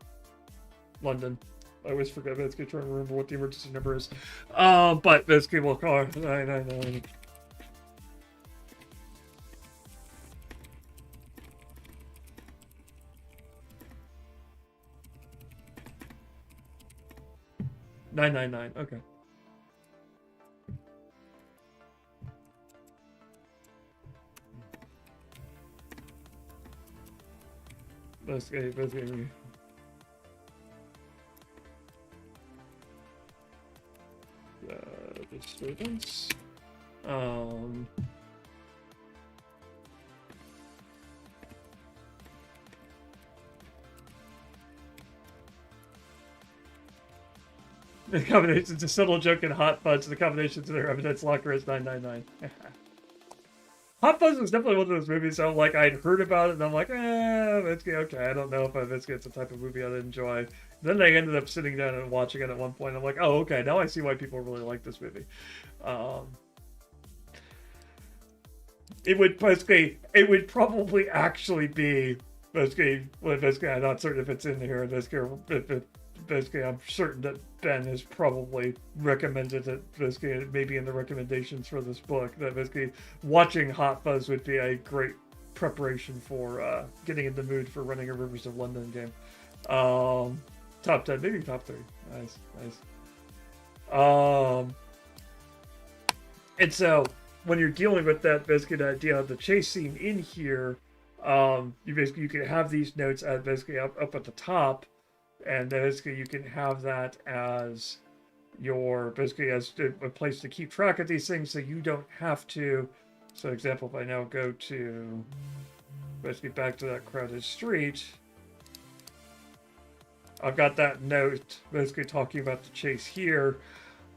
London. I always forget. Let's trying to remember what the emergency number is. But basically we'll call it 999. 999. Okay. Basically. Disturbance. The combination's a subtle joke and Hot Fuzz. The combination to their evidence locker is 999. Hot Fuzz was definitely one of those movies. So like I'd heard about it, and I'm like, it's okay. I don't know if it's the type of movie I'd enjoy. Then I ended up sitting down and watching it at one point. I'm like, oh, okay. Now I see why people really like this movie. It would probably actually be basically. I'm not certain if it's in here. Basically, I'm certain that Ben has probably recommended it. Basically, maybe in the recommendations for this book, that basically watching Hot Fuzz would be a great preparation for getting in the mood for running a Rivers of London game. Top 10, maybe top 3. Nice. And so when you're dealing with that, basically the idea of the chase scene in here, you can have these notes at basically up at the top. And basically, you can have that as as a place to keep track of these things, so you don't have to. So, example, if I now go to basically back to that crowded street, I've got that note basically talking about the chase here.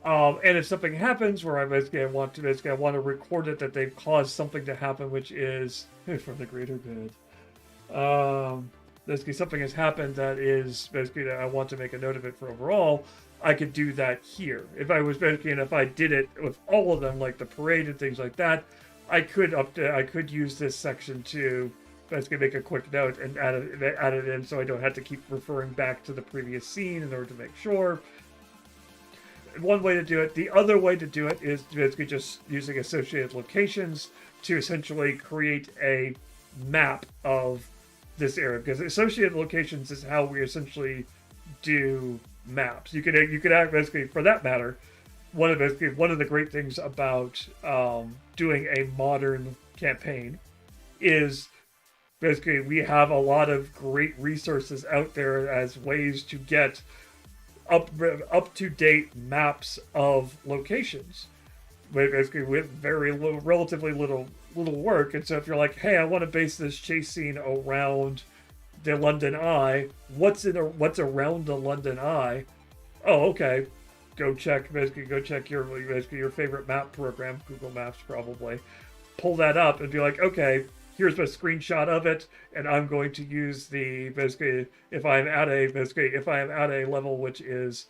And if something happens where I want to record it that they've caused something to happen, which is for the greater good. Basically something has happened that is basically that I want to make a note of it for overall, I could do that here. If I was basically, and if I did it with all of them, like the parade and things like that, I could use this section to basically make a quick note and add it in, so I don't have to keep referring back to the previous scene in order to make sure. One way to do it. The other way to do it is basically just using associated locations to essentially create a map of this area, because associated locations is how we essentially do maps. You could act basically, for that matter, one of the great things about doing a modern campaign is basically we have a lot of great resources out there as ways to get up to date maps of locations, basically with relatively little work. And so if you're like, hey, I want to base this chase scene around the London Eye, what's around the London Eye? Oh, okay. Go check your favorite map program, Google Maps probably. Pull that up and be like, okay, here's a screenshot of it, and I'm going to use the basically if I'm at a level which is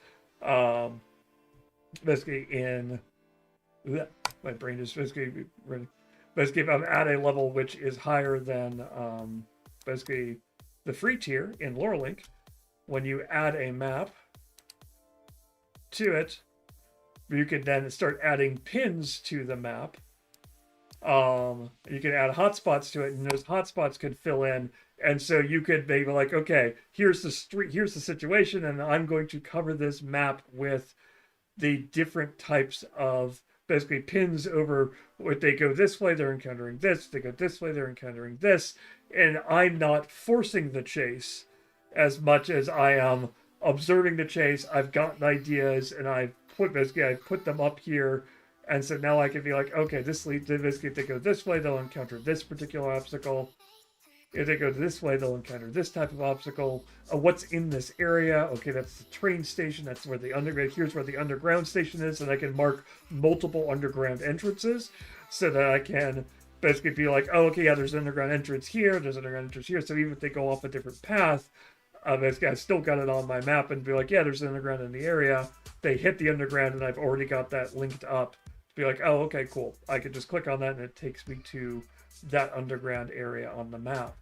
basically in my brain is basically if I'm at a level which is higher than basically the free tier in Lorelink, when you add a map to it, you can then start adding pins to the map. You can add hotspots to it, and those hotspots could fill in. And so you could maybe like, okay, here's the street, here's the situation, and I'm going to cover this map with the different types of basically pins over what they go this way, they're encountering this, they go this way, they're encountering this. And I'm not forcing the chase as much as I am observing the chase. I've gotten ideas, and I put them up here. And so now I can be like, okay, if they go this way, they'll encounter this particular obstacle. If they go this way, they'll encounter this type of obstacle. What's in this area? Okay, that's the train station. That's where here's where the underground station is. And I can mark multiple underground entrances so that I can basically be like, oh, okay, yeah, there's an underground entrance here. There's an underground entrance here. So even if they go off a different path, basically I've still got it on my map and be like, yeah, there's an underground in the area. They hit the underground, and I've already got that linked up. Be like, oh, okay, cool. I could just click on that, and it takes me to that underground area on the map.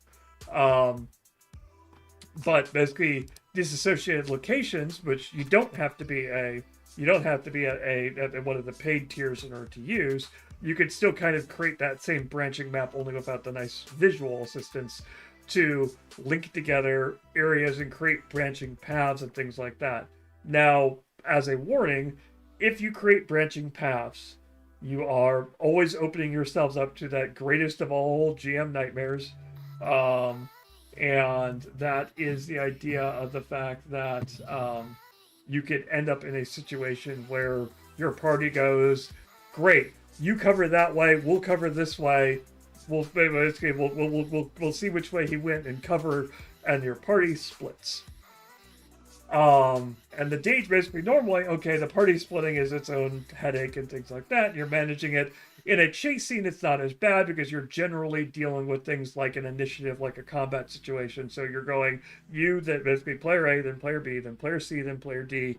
But basically, these associated locations, which you don't have to be at one of the paid tiers in order to use. You could still kind of create that same branching map, only without the nice visual assistance to link together areas and create branching paths and things like that. Now, as a warning, if you create branching paths, you are always opening yourselves up to that greatest of all GM nightmares. And that is the idea of the fact that you could end up in a situation where your party goes, great, you cover that way, we'll cover this way. We'll see which way he went and cover, and your party splits. And the danger, basically, normally, okay, the party splitting is its own headache and things like that. You're managing it. In a chase scene, it's not as bad because you're generally dealing with things like an initiative, like a combat situation. So you're going, you, that basically player A, then player B, then player C, then player D,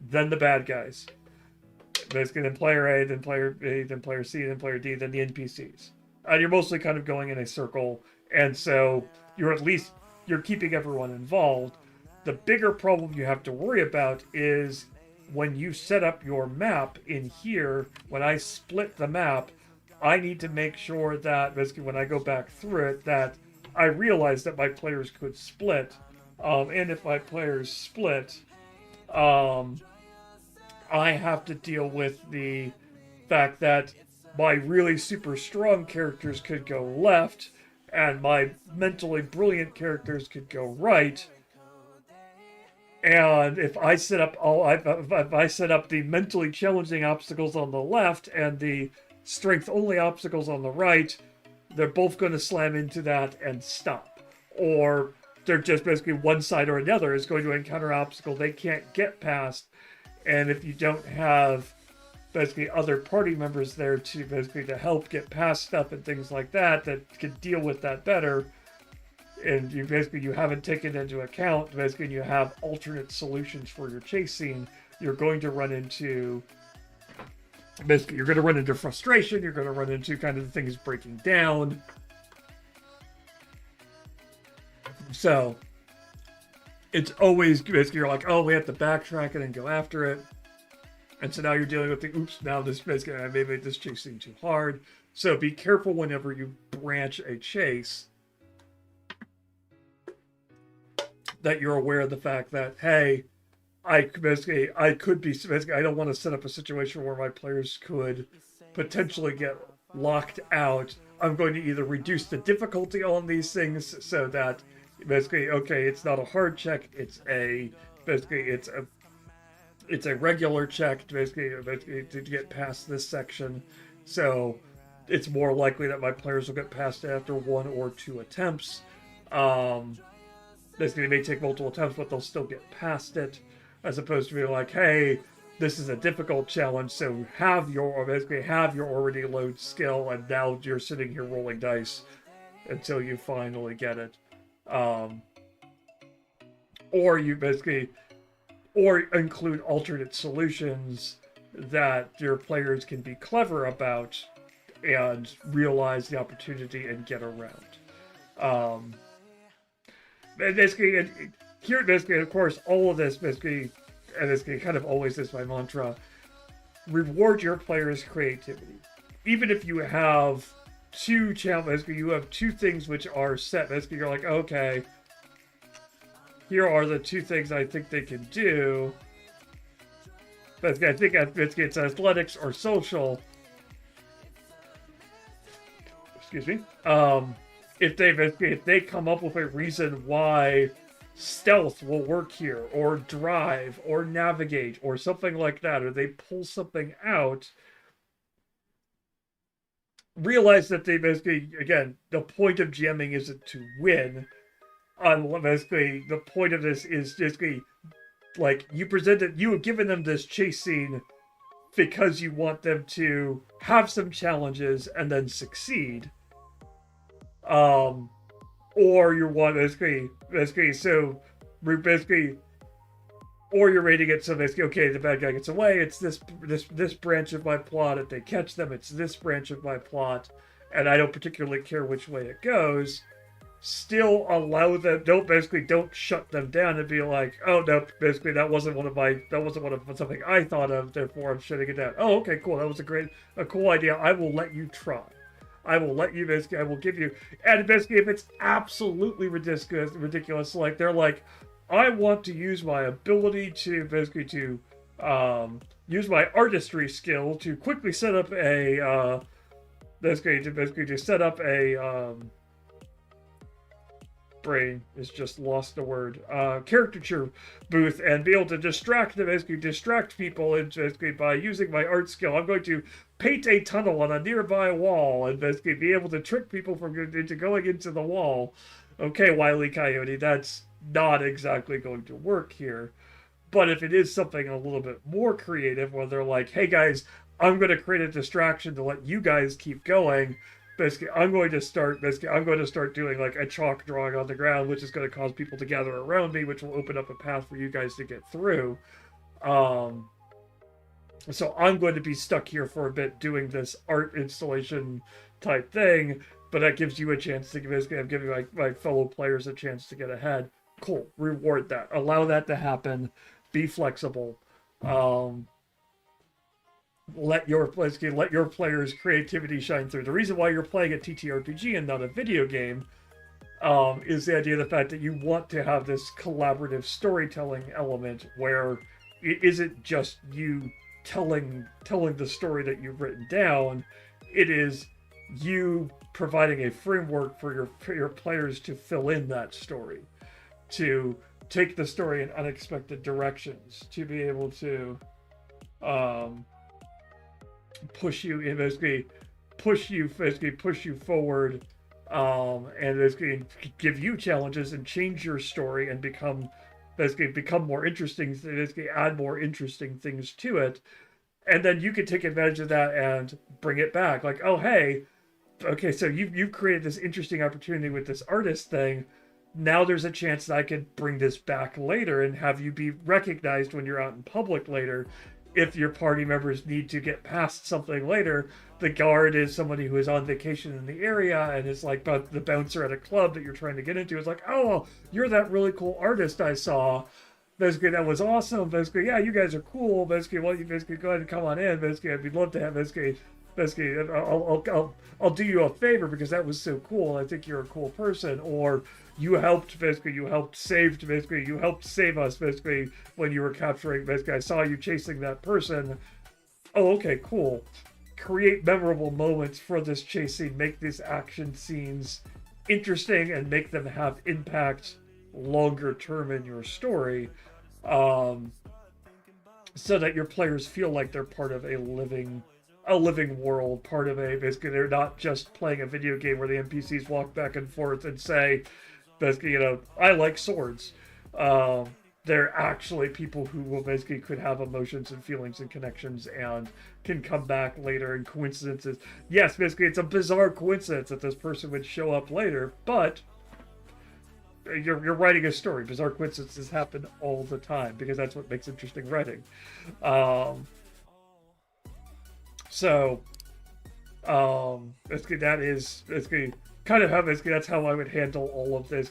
then the bad guys. Basically, then player A, then player B, then player C, then player D, then the NPCs. And you're mostly kind of going in a circle. And so you're keeping everyone involved. The bigger problem you have to worry about is when you set up your map in here, when I split the map, I need to make sure that basically when I go back through it, that I realize that my players could split. And if my players split, I have to deal with the fact that my really super strong characters could go left, and my mentally brilliant characters could go right. And if I set up the mentally challenging obstacles on the left and the strength only obstacles on the right, they're both going to slam into that and stop. Or they're just basically one side or another is going to encounter an obstacle they can't get past. And if you don't have basically other party members there to help get past stuff and things like that can deal with that better, and you haven't taken into account you have alternate solutions for your chase scene, you're going to run into frustration, you're going to run into kind of things breaking down. So it's always you're like, oh, we have to backtrack it and go after it. And so now you're dealing with now this basically I may make this chase scene too hard. So be careful whenever you branch a chase, that you're aware of the fact that, hey, I don't want to set up a situation where my players could potentially get locked out. I'm going to either reduce the difficulty on these things so that okay, it's not a hard check, it's a regular check to get past this section. So it's more likely that my players will get past it after 1 or 2 attempts. They may take multiple attempts, but they'll still get past it, as opposed to being like, hey, this is a difficult challenge, so have your already low skill, and now you're sitting here rolling dice until you finally get it. Or include alternate solutions that your players can be clever about and realize the opportunity and get around. Of course, all of this kind of always is my mantra: reward your players' creativity. Even if you have 2 challenges, you have 2 things which are set. You're like, okay, here are the 2 things I think they can do. But I think it's athletics or social. Excuse me. If they come up with a reason why stealth will work here, or drive, or navigate, or something like that, or they pull something out, realize that again, the point of GMing isn't to win. The point of this is like, you have given them this chase scene because you want them to have some challenges and then succeed. Or you want or you're rating it so okay, the bad guy gets away, it's this branch of my plot. If they catch them, it's this branch of my plot, and I don't particularly care which way it goes. Still allow them, don't shut them down and be like, oh no, that wasn't one of something I thought of, therefore I'm shutting it down. Oh, okay, cool, that was a cool idea. I will let you try. I will let you I will give you, and if it's absolutely ridiculous, like they're like, I want to use my ability to use my artistry skill to quickly set up a basically to set up a brain is just lost the word caricature booth and be able to basically distract people, and basically by using my art skill I'm going to paint a tunnel on a nearby wall and basically be able to trick people into going into the wall. Okay, Wile E. Coyote, that's not exactly going to work here. But if it is something a little bit more creative, where they're like, hey guys, I'm going to create a distraction to let you guys keep going. Basically, I'm going to start doing like a chalk drawing on the ground, which is going to cause people to gather around me, which will open up a path for you guys to get through. So I'm going to be stuck here for a bit doing this art installation type thing, but that gives you a chance to basically, I'm giving my fellow players a chance to get ahead. Cool. Reward that. Allow that to happen. Be flexible. Let your players' creativity shine through. The reason why you're playing a TTRPG and not a video game is the idea of the fact that you want to have this collaborative storytelling element where it isn't just you telling the story that you've written down. It is you providing a framework for your players to fill in that story, to take the story in unexpected directions, to be able to push you forward, and basically give you challenges and change your story and become more interesting, basically add more interesting things to it. And then you can take advantage of that and bring it back. Like, oh hey, okay, so you've created this interesting opportunity with this artist thing. Now there's a chance that I could bring this back later and have you be recognized when you're out in public later. If your party members need to get past something later, the guard is somebody who is on vacation in the area and is like the bouncer at a club that you're trying to get into. It's like, oh, you're that really cool artist I saw. Basically, that was awesome. Basically, yeah, you guys are cool. Basically, well, you basically go ahead and come on in. Basically, I'd love to have basically, I'll do you a favor because that was so cool. I think you're a cool person. Or you helped save us basically when you were capturing. Basically, I saw you chasing that person. Oh, okay, cool. Create memorable moments for this chase scene. Make these action scenes interesting and make them have impact longer term in your story, so that your players feel like they're part of a living world, part of basically they're not just playing a video game where the NPCs walk back and forth and say, basically, I like swords. They're actually people who will basically could have emotions and feelings and connections and can come back later, and coincidences. Yes, basically it's a bizarre coincidence that this person would show up later, but you're writing a story. Bizarre coincidences happen all the time because that's what makes interesting writing. Basically that's how I would handle all of this.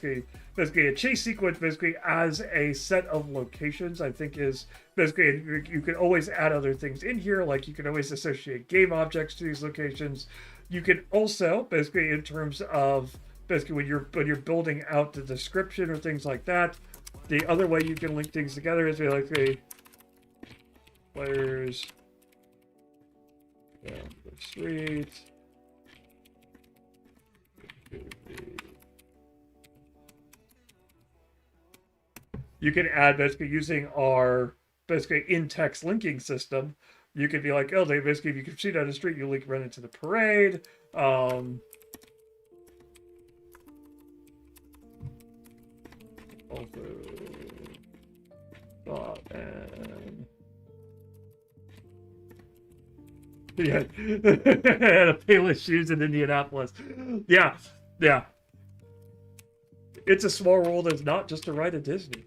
Basically a chase sequence basically as a set of locations, I think is basically, you can always add other things in here, like you can always associate game objects to these locations. You can also basically, in terms of basically when you're building out the description or things like that, the other way you can link things together is like the players down the street. You can add basically using our basically in-text linking system. You could be like, oh, they basically, if you can see down the street, you link right into the parade. Also, and yeah, and a Payless shoes in Indianapolis. Yeah. It's a small world. It's not just a ride at Disney.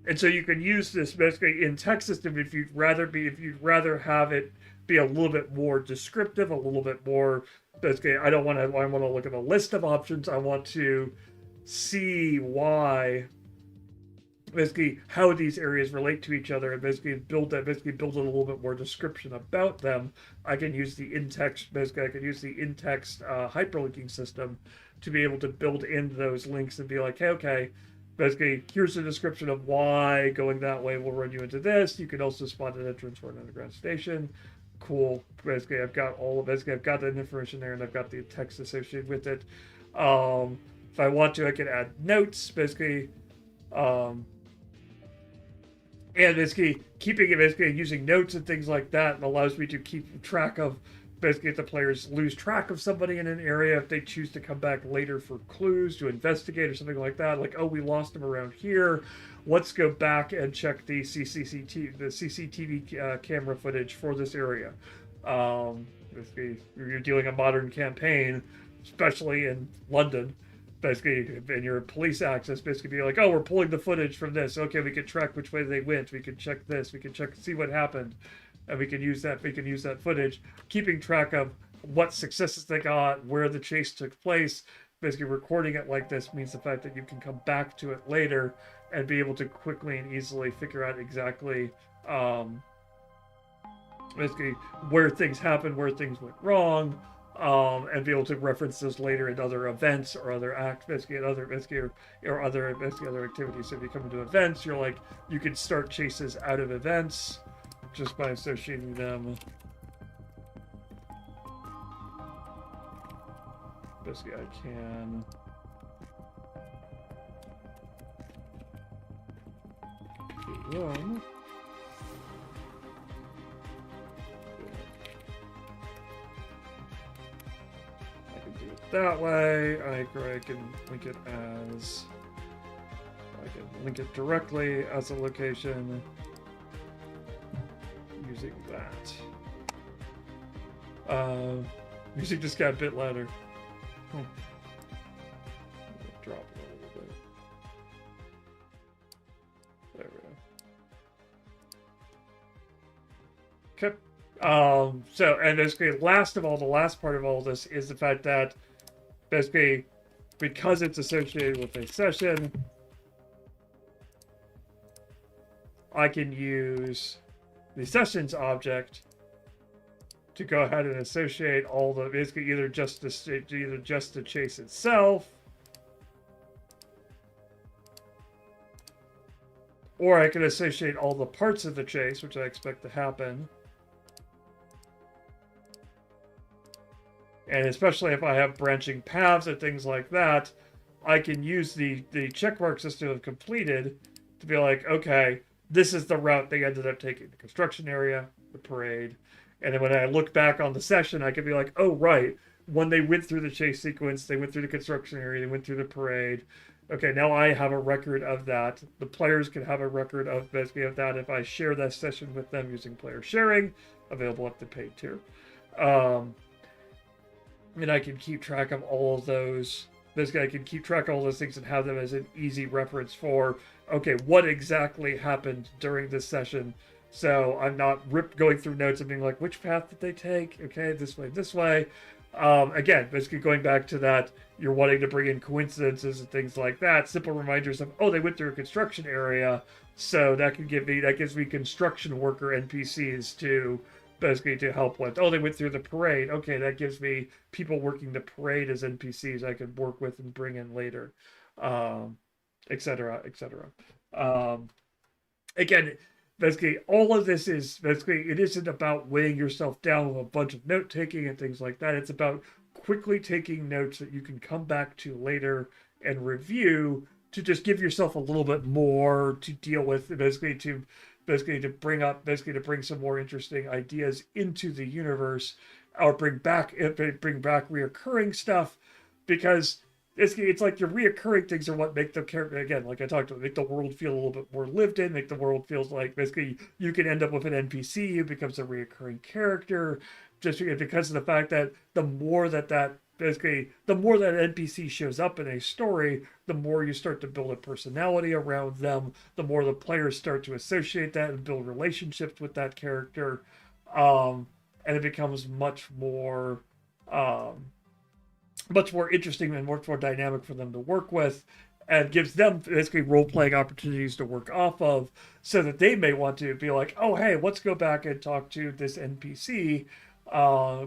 And so you can use this basically in text system if you'd rather have it be a little bit more descriptive, a little bit more basically, I want to look at a list of options. I want to see why basically how these areas relate to each other, and basically build a little bit more description about them. I can use the in-text hyperlinking system to be able to build in those links and be like, hey, okay, basically here's a description of why going that way will run you into this. You can also spot an entrance for an underground station. Cool. Basically I've got that information there, and I've got the text associated with it. If I want to, I can add notes, basically. And basically using notes and things like that allows me to keep track of, basically, if the players lose track of somebody in an area, if they choose to come back later for clues to investigate or something like that, like, oh, we lost them around here, let's go back and check the CCTV camera footage for this area. Basically, you're dealing a modern campaign, especially in London. Basically, in your police access, basically be like, oh, we're pulling the footage from this. Okay, we can track which way they went. We can check this. We can see what happened, and we can use that. Footage, keeping track of what successes they got, where the chase took place. Basically, recording it like this means the fact that you can come back to it later and be able to quickly and easily figure out exactly, basically, where things happened, where things went wrong. And be able to reference those later in other events or other acts, other activities. So if you come into events, you can start chases out of events just by associating them. Basically, I can. Run. That way, I can link it directly as a location using that. Music just got a bit louder. Drop it a little bit. There we go. Okay. So, and basically, the last part of all this is the fact that, basically, because it's associated with a session, I can use the sessions object to go ahead and associate all the, basically, either just the chase itself, or I can associate all the parts of the chase, which I expect to happen. And especially if I have branching paths or things like that, I can use the checkmark system of completed to be like, okay, this is the route they ended up taking. The construction area, the parade. And then when I look back on the session, I can be like, oh, right. When they went through the chase sequence, they went through the construction area, they went through the parade. Okay, now I have a record of that. The players can have a record of, basically, of that if I share that session with them using player sharing, available up to paid tier. And I can keep track of all of those. Basically, I can keep track of all those things and have them as an easy reference for, okay, what exactly happened during this session. So I'm not going through notes and being like, which path did they take? Okay, this way. Again, basically going back to that, you're wanting to bring in coincidences and things like that. Simple reminders of, oh, they went through a construction area. So that gives me construction worker NPCs to, basically, to help with. Oh, they went through the parade. Okay, that gives me people working the parade as NPCs I could work with and bring in later, etc., etc. Again, basically, all of this is, basically, it isn't about weighing yourself down with a bunch of note taking and things like that. It's about quickly taking notes that you can come back to later and review to just give yourself a little bit more to deal with, basically to bring some more interesting ideas into the universe, or bring back reoccurring stuff, because it's like your reoccurring things are what make the character, again, like I talked about, make the world feel a little bit more lived in, make the world feels like, basically, you can end up with an NPC who becomes a reoccurring character, just because of the fact that the more that NPC shows up in a story, the more you start to build a personality around them, the more the players start to associate that and build relationships with that character, and it becomes much more interesting and much more dynamic for them to work with. and gives them basically role-playing opportunities to work off of, so that they may want to be like, oh hey, let's go back and talk to this NPC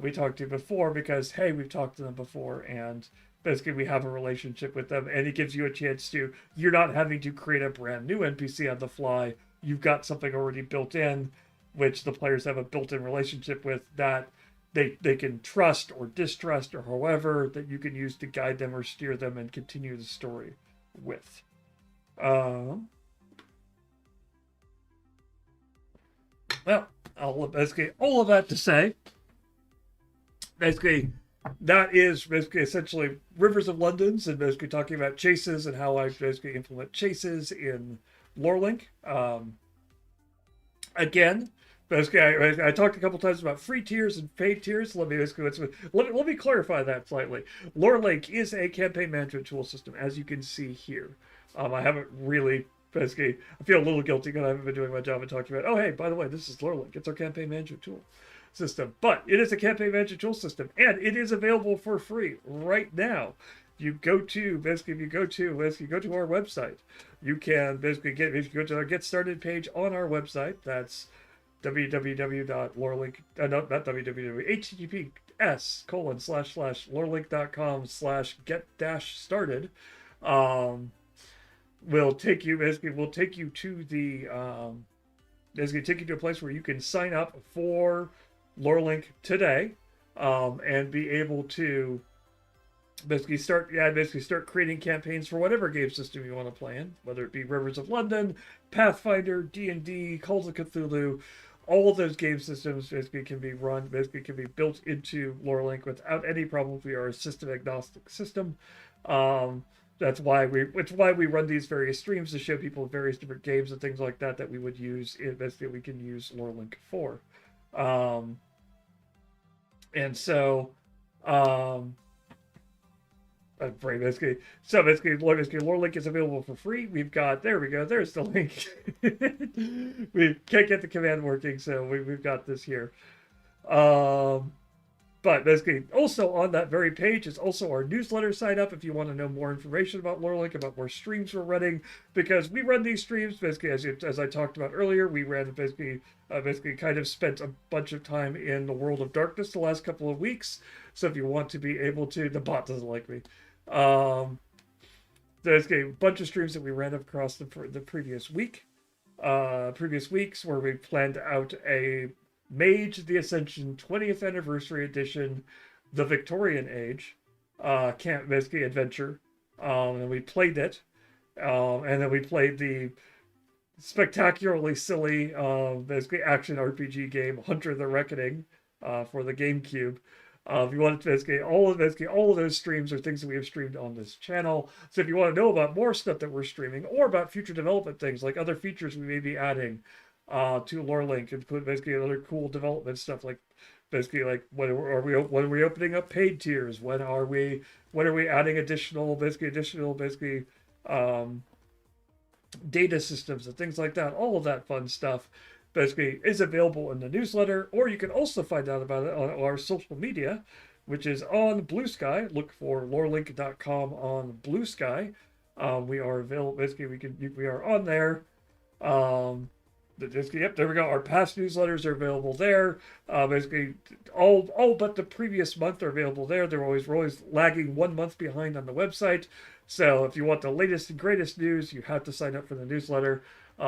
we talked to before, because hey, we've talked to them before, and basically we have a relationship with them. And it gives you a chance to, you're not having to create a brand new NPC on the fly. You've got something already built in, which the players have a built-in relationship with, that they can trust or distrust, or however, that you can use to guide them or steer them and continue the story with. Well, basically all of that to say, basically that is basically essentially Rivers of London's, and basically talking about chases and how I basically implement chases in LoreLink. Again, basically, I talked a couple times about free tiers and paid tiers. Let me clarify that slightly. LoreLink is a campaign management tool system, as you can see here. I haven't really, basically, I feel a little guilty because I haven't been doing my job and talking about, oh hey, by the way, this is LoreLink. It's our campaign management tool system. But it is a campaign management tool system, and it is available for free right now. You go to basically, if you go to our website, you can basically if you go to our Get Started page on our website. That's www.lorelink, not www, https://lorelink.com/get-started. Will take you to the basically take you to a place where you can sign up for LoreLink today, and be able to basically start creating campaigns for whatever game system you want to play in, whether it be Rivers of London, Pathfinder, D&D, Calls of Cthulhu. All of those game systems basically can be built into LoreLink without any problems. We are a system agnostic system. It's why we run these various streams to show people various different games and things like that we would use. Basically, we can use LoreLink for. And so, basically, LoreLink is available for free. We've got, there we go, there's the link. We can't get the command working, so we've got this here. But basically, also on that very page is also our newsletter sign up if you want to know more information about LoreLink, about more streams we're running, because we run these streams basically as I talked about earlier. We ran basically kind of spent a bunch of time in the world of darkness the last couple of weeks. So if you want to be able to, the bot doesn't like me. There's a bunch of streams that we ran across the previous weeks where we planned out a Mage the Ascension 20th Anniversary Edition, the Victorian Age, basically adventure. And we played it. And then we played the spectacularly silly, basically action RPG game, Hunter the Reckoning, for the GameCube. If you want to basically all of those streams are things that we have streamed on this channel. So if you want to know about more stuff that we're streaming, or about future development things, like other features we may be adding to LoreLink, and put basically other cool development stuff, like basically like when are we opening up paid tiers? When are we adding additional data systems and things like that? All of that fun stuff basically is available in the newsletter, or you can also find out about it on our social media, which is on Blue Sky. Look for lorelink.com on Blue Sky. We are available. Basically, we are on there. Yep, there we go. Our past newsletters are available there. Basically, all but the previous month are available there. We're always lagging 1 month behind on the website. So if you want the latest and greatest news, you have to sign up for the newsletter. We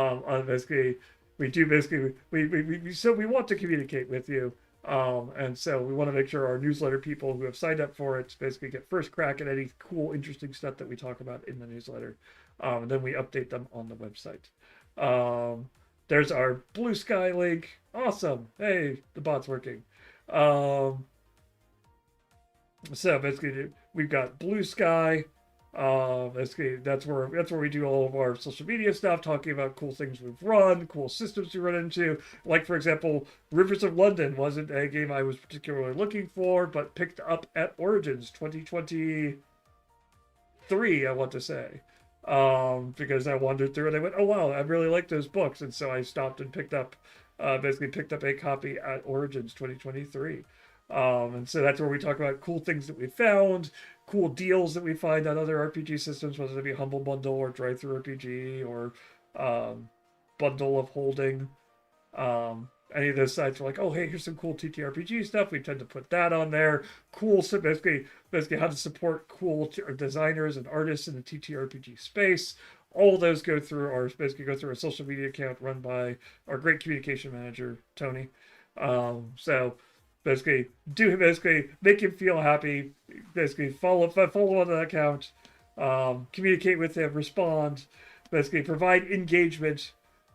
want to communicate with you. And so we want to make sure our newsletter people who have signed up for it basically get first crack at any cool, interesting stuff that we talk about in the newsletter. And then we update them on the website. There's our Blue Sky link. Awesome. Hey, the bot's working. So basically, we've got Blue Sky. Basically, that's where we do all of our social media stuff, talking about cool things we've run, cool systems we run into. Like, for example, Rivers of London wasn't a game I was particularly looking for, but picked up at Origins 2023, I want to say. Because I wandered through and I went, oh wow, I really like those books, and so I stopped and picked up a copy at Origins 2023. And so that's where we talk about cool things that we found, cool deals that we find on other RPG systems, whether it be Humble Bundle or Drive-Thru RPG or Bundle of Holding. Any of those sites are like, oh, hey, here's some cool TTRPG stuff. We tend to put that on there. Cool, so basically how to support cool designers and artists in the TTRPG space. All those go through our social media account run by our great communication manager, Tony. So basically make him feel happy. Basically follow on that account, communicate with him, respond, basically provide engagement,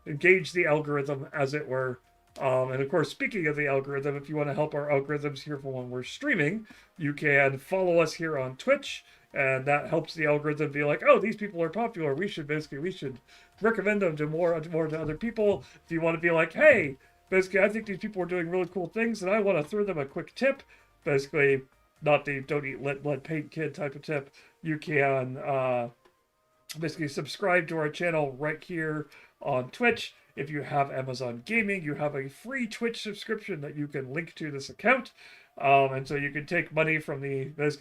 engage the algorithm as it were. And of course, speaking of the algorithm, if you want to help our algorithms here for when we're streaming, you can follow us here on Twitch, and that helps the algorithm be like, oh, these people are popular. We should recommend them to more to other people. If you want to be like, hey, basically, I think these people are doing really cool things, and I want to throw them a quick tip. Basically, not the don't eat lead paint kid type of tip. You can basically subscribe to our channel right here on Twitch. If you have Amazon Gaming, you have a free Twitch subscription that you can link to this account. And so you can take money from Jeff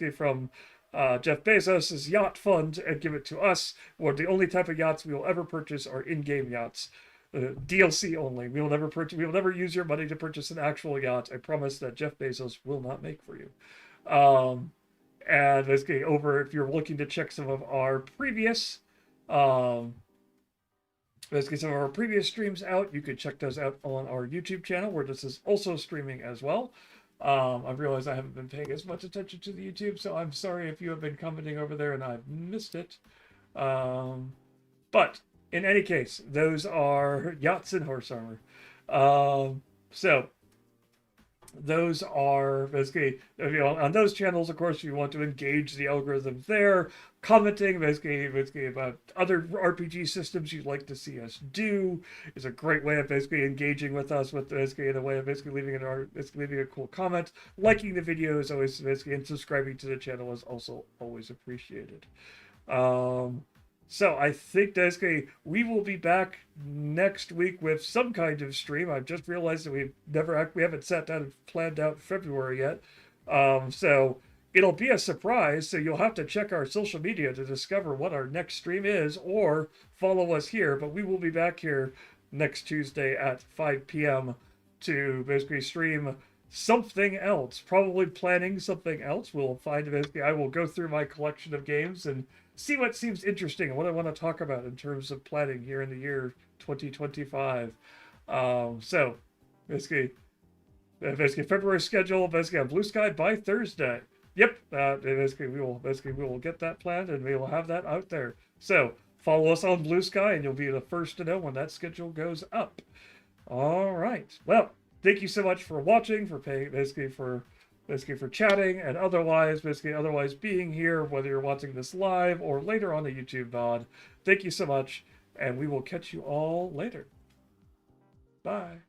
Bezos' yacht fund and give it to us. Or the only type of yachts we will ever purchase are in-game yachts. DLC only. We will never use your money to purchase an actual yacht. I promise that Jeff Bezos will not make for you. And basically if you're looking to check some of our previous streams out, you could check those out on our YouTube channel, where this is also streaming as well. I realize I haven't been paying as much attention to the YouTube, so I'm sorry if you have been commenting over there and I've missed it. But in any case, those are yachts and horse armor. So those are basically, on those channels, of course, you want to engage the algorithm there, commenting basically about other RPG systems you'd like to see us do is a great way of basically engaging with us, in a way of leaving a cool comment. Liking the video is always and subscribing to the channel is also always appreciated. So I think basically we will be back next week with some kind of stream. I've just realized that we haven't sat down and planned out February yet. So it'll be a surprise. So you'll have to check our social media to discover what our next stream is, or follow us here. But we will be back here next Tuesday at 5 p.m. to basically stream something else, probably planning something else. We'll find I will go through my collection of games and see what seems interesting and what I want to talk about in terms of planning here in the year 2025. So basically February schedule on Blue Sky by Thursday. Yep, we will get that planned and we will have that out there. So follow us on Blue Sky and you'll be the first to know when that schedule goes up. All right. Well, thank you so much for watching, for chatting, and otherwise being here, whether you're watching this live or later on the YouTube VOD. Thank you so much, and we will catch you all later. Bye.